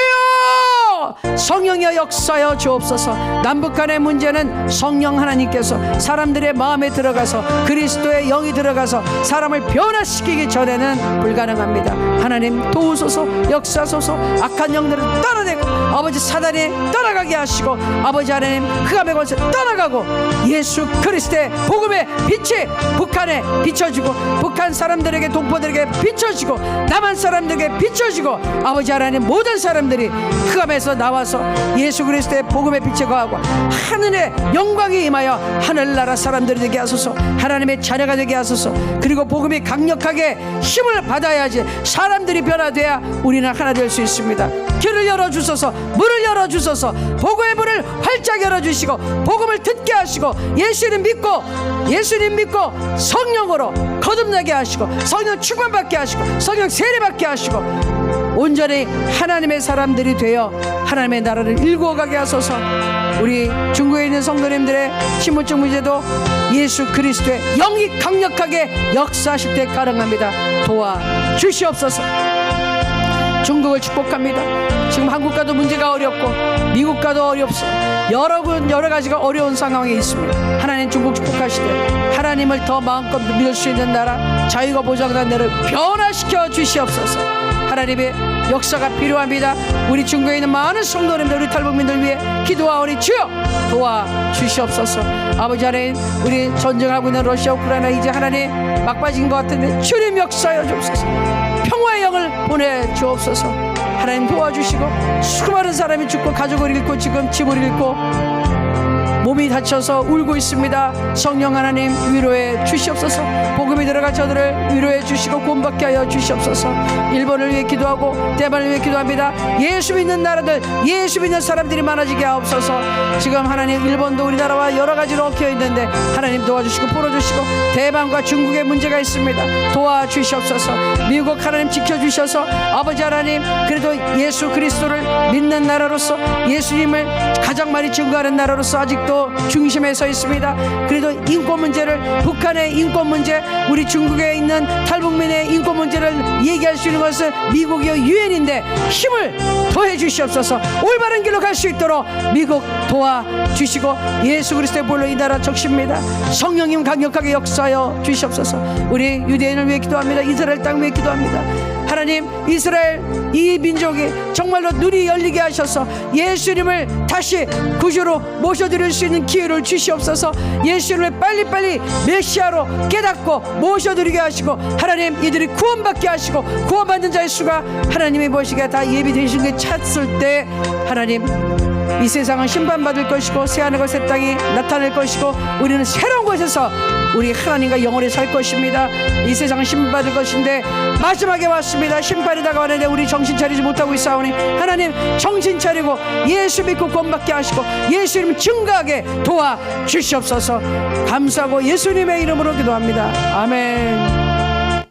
성령의 역사여 주옵소서. 남북한의 문제는 성령 하나님께서 사람들의 마음에 들어가서 그리스도의 영이 들어가서 사람을 변화시키기 전에는 불가능합니다. 하나님 도우소서. 역사소서. 악한 영들을 떠나내고 아버지 사단이 떠나가게 하시고 아버지 하나님 흑암의 권세 떠나가고 예수 그리스도의 복음의 빛이 북한에 비춰지고 북한 사람들에게 동포들에게 비춰지고 남한 사람들에게 비춰지고 아버지 하나님 모든 사람들이 그 감에서 나와서 예수 그리스도의 복음의 빛에 거하고 하늘의 영광이 임하여 하늘나라 사람들이 되게 하소서. 하나님의 자녀가 되게 하소서. 그리고 복음이 강력하게 힘을 받아야지 사람들이 변화돼야 우리는 하나 될 수 있습니다. 길을 열어주소서. 문을 열어주소서. 복음의 문을 활짝 열어주시고 복음을 듣게 하시고 예수님 믿고 성령으로 거듭나게 하시고 성령 충만받게 하시고 성령 세례받게 하시고 온전히 하나님의 사람들이 되어 하나님의 나라를 일구어가게 하소서. 우리 중국에 있는 성도님들의 신분증 문제도 예수 그리스도의 영이 강력하게 역사하실 때 가능합니다. 도와주시옵소서. 중국을 축복합니다. 지금 한국과도 문제가 어렵고 미국과도 어렵소. 여러 가지가 어려운 상황에 있습니다. 하나님 중국 축복하시되 하나님을 더 마음껏 믿을 수 있는 나라, 자유가 보장된 나라를 변화시켜 주시옵소서. 하나님의 역사가 필요합니다. 우리 중국에 있는 많은 성도님들, 우리 탈북민들 위해 기도하오니 주여 도와주시옵소서. 아버지 하나님, 우리 전쟁하고 있는 러시아 우크라이나 이제 하나님 막빠진 것 같은데 주님 역사여 주옵소서. 평화의 영을 보내주옵소서. 하나님 도와주시고 수많은 사람이 죽고 가족을 잃고 지금 집을 잃고 몸이 다쳐서 울고 있습니다. 성령 하나님 위로해 주시옵소서. 복음이 들어가 저들을 위로해 주시고 구원받게 하여 주시옵소서. 일본을 위해 기도하고 대만을 위해 기도합니다. 예수 믿는 나라들, 예수 믿는 사람들이 많아지게 하옵소서. 지금 하나님 일본도 우리나라와 여러 가지로 얽혀 있는데 하나님 도와주시고 풀어주시고 대만과 중국에 문제가 있습니다. 도와주시옵소서. 미국 하나님 지켜주셔서 아버지 하나님 그래도 예수 그리스도를 믿는 나라로서 예수님을 가장 많이 증거하는 나라로서 아직도 중심에 서 있습니다. 그래도 인권 문제를, 북한의 인권 문제, 우리 중국에 있는 탈북민의 인권 문제를 얘기할 수 있는 것은 미국이요 유엔인데 힘을 더해 주시옵소서. 올바른 길로 갈 수 있도록 미국 도와주시고 예수 그리스도의 볼로 이 나라 적십니다. 성령님 강력하게 역사하여 주시옵소서. 우리 유대인을 위해 기도합니다. 이스라엘 땅 위해 기도합니다. 하나님 이스라엘 이 민족이 정말로 눈이 열리게 하셔서 예수님을 다시 구주로 모셔드릴 수 있는 기회를 주시옵소서. 예수님을 빨리빨리 메시아로 깨닫고 모셔드리게 하시고 하나님 이들이 구원받게 하시고 구원받는 자의 수가 하나님이 보시기에 다 예비되신 게 찼을 때 하나님 이 세상은 심판받을 것이고 새하늘과 새 땅이 나타날 것이고 우리는 새로운 곳에서 우리 하나님과 영원히 살 것입니다. 이 세상은 심판받을 것인데 마지막에 왔습니다. 심판이 다가왔는데 우리 정신 차리지 못하고 있사오니 하나님 정신 차리고 예수 믿고 구원받게 하시고 예수님 증거하게 도와주시옵소서. 감사하고 예수님의 이름으로 기도합니다. 아멘.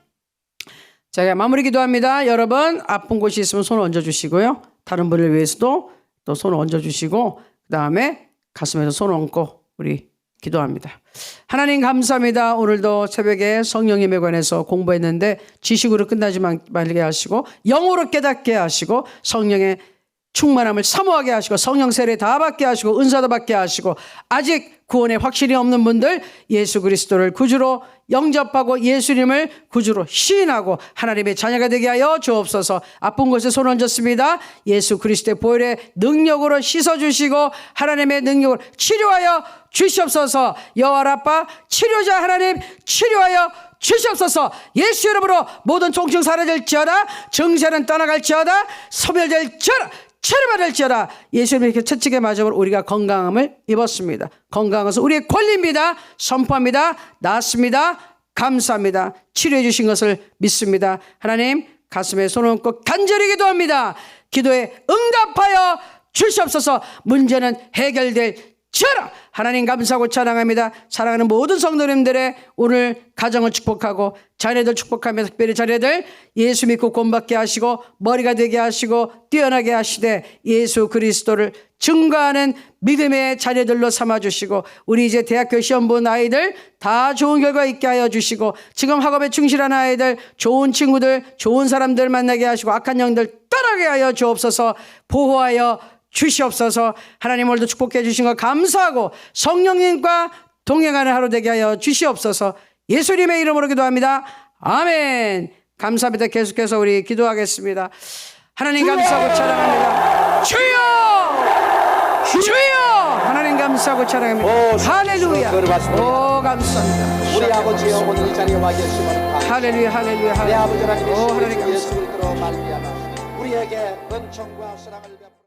제가 마무리 기도합니다. 여러분 아픈 곳이 있으면 손을 얹어주시고요. 다른 분을 위해서도 또 손을 얹어주시고 그 다음에 가슴에서 손을 얹고 우리 기도합니다. 하나님 감사합니다. 오늘도 새벽에 성령님에 관해서 공부했는데 지식으로 끝나지 말게 하시고 영으로 깨닫게 하시고 성령의 충만함을 사모하게 하시고 성령 세례 다 받게 하시고 은사도 받게 하시고 아직 구원에 확신이 없는 분들 예수 그리스도를 구주로 영접하고 예수님을 구주로 시인하고 하나님의 자녀가 되게 하여 주옵소서. 아픈 곳에 손을 얹었습니다. 예수 그리스도의 보혈의 능력으로 씻어주시고 하나님의 능력으로 치료하여 주시옵소서. 여호와 라파 치료자 하나님 치료하여 주시옵소서. 예수 이름으로 모든 통증 사라질지어다. 증세는 떠나갈지어다. 소멸될지어다. 치료받을지어다. 예수님의 이렇게 채찍에 맞으면 우리가 건강함을 입었습니다. 건강한 것은 우리의 권리입니다. 선포합니다. 낫습니다. 감사합니다. 치료해 주신 것을 믿습니다. 하나님 가슴에 손을 얹고 간절히 기도합니다. 기도에 응답하여 주시옵소서. 문제는 해결될 지어라. 하나님 감사하고 찬양합니다. 사랑하는 모든 성도님들의 오늘 가정을 축복하고 자녀들 축복하며 특별히 자녀들 예수 믿고 구원받게 하시고 머리가 되게 하시고 뛰어나게 하시되 예수 그리스도를 증거하는 믿음의 자녀들로 삼아주시고 우리 이제 대학교 시험 본 아이들 다 좋은 결과 있게 하여 주시고 지금 학업에 충실한 아이들 좋은 친구들 좋은 사람들 만나게 하시고 악한 영들 떠나게 하여 주옵소서. 보호하여 주시옵소서. 하나님 오늘도 축복해 주신 것 감사하고 성령님과 동행하는 하루 되게 하여 주시옵소서. 예수님의 이름으로 기도합니다. 아멘. 감사합니다. 계속해서 우리 기도하겠습니다. 하나님 감사하고 찬양합니다. 주여 주여 하나님 감사 감사하고 찬양합니다. 오, 할렐루야. 그걸 말씀드립니다. 오 감사합니다. 우리 아버지여 오늘 이 자리에 와 계심을 감사합니다. 할렐루야 할렐루야 우리 아버지 할렐루야. 하나님의 오 하나님 예수 감사합니다. 그리스도로 말미암아 우리에게 은총과 사랑을 베풀어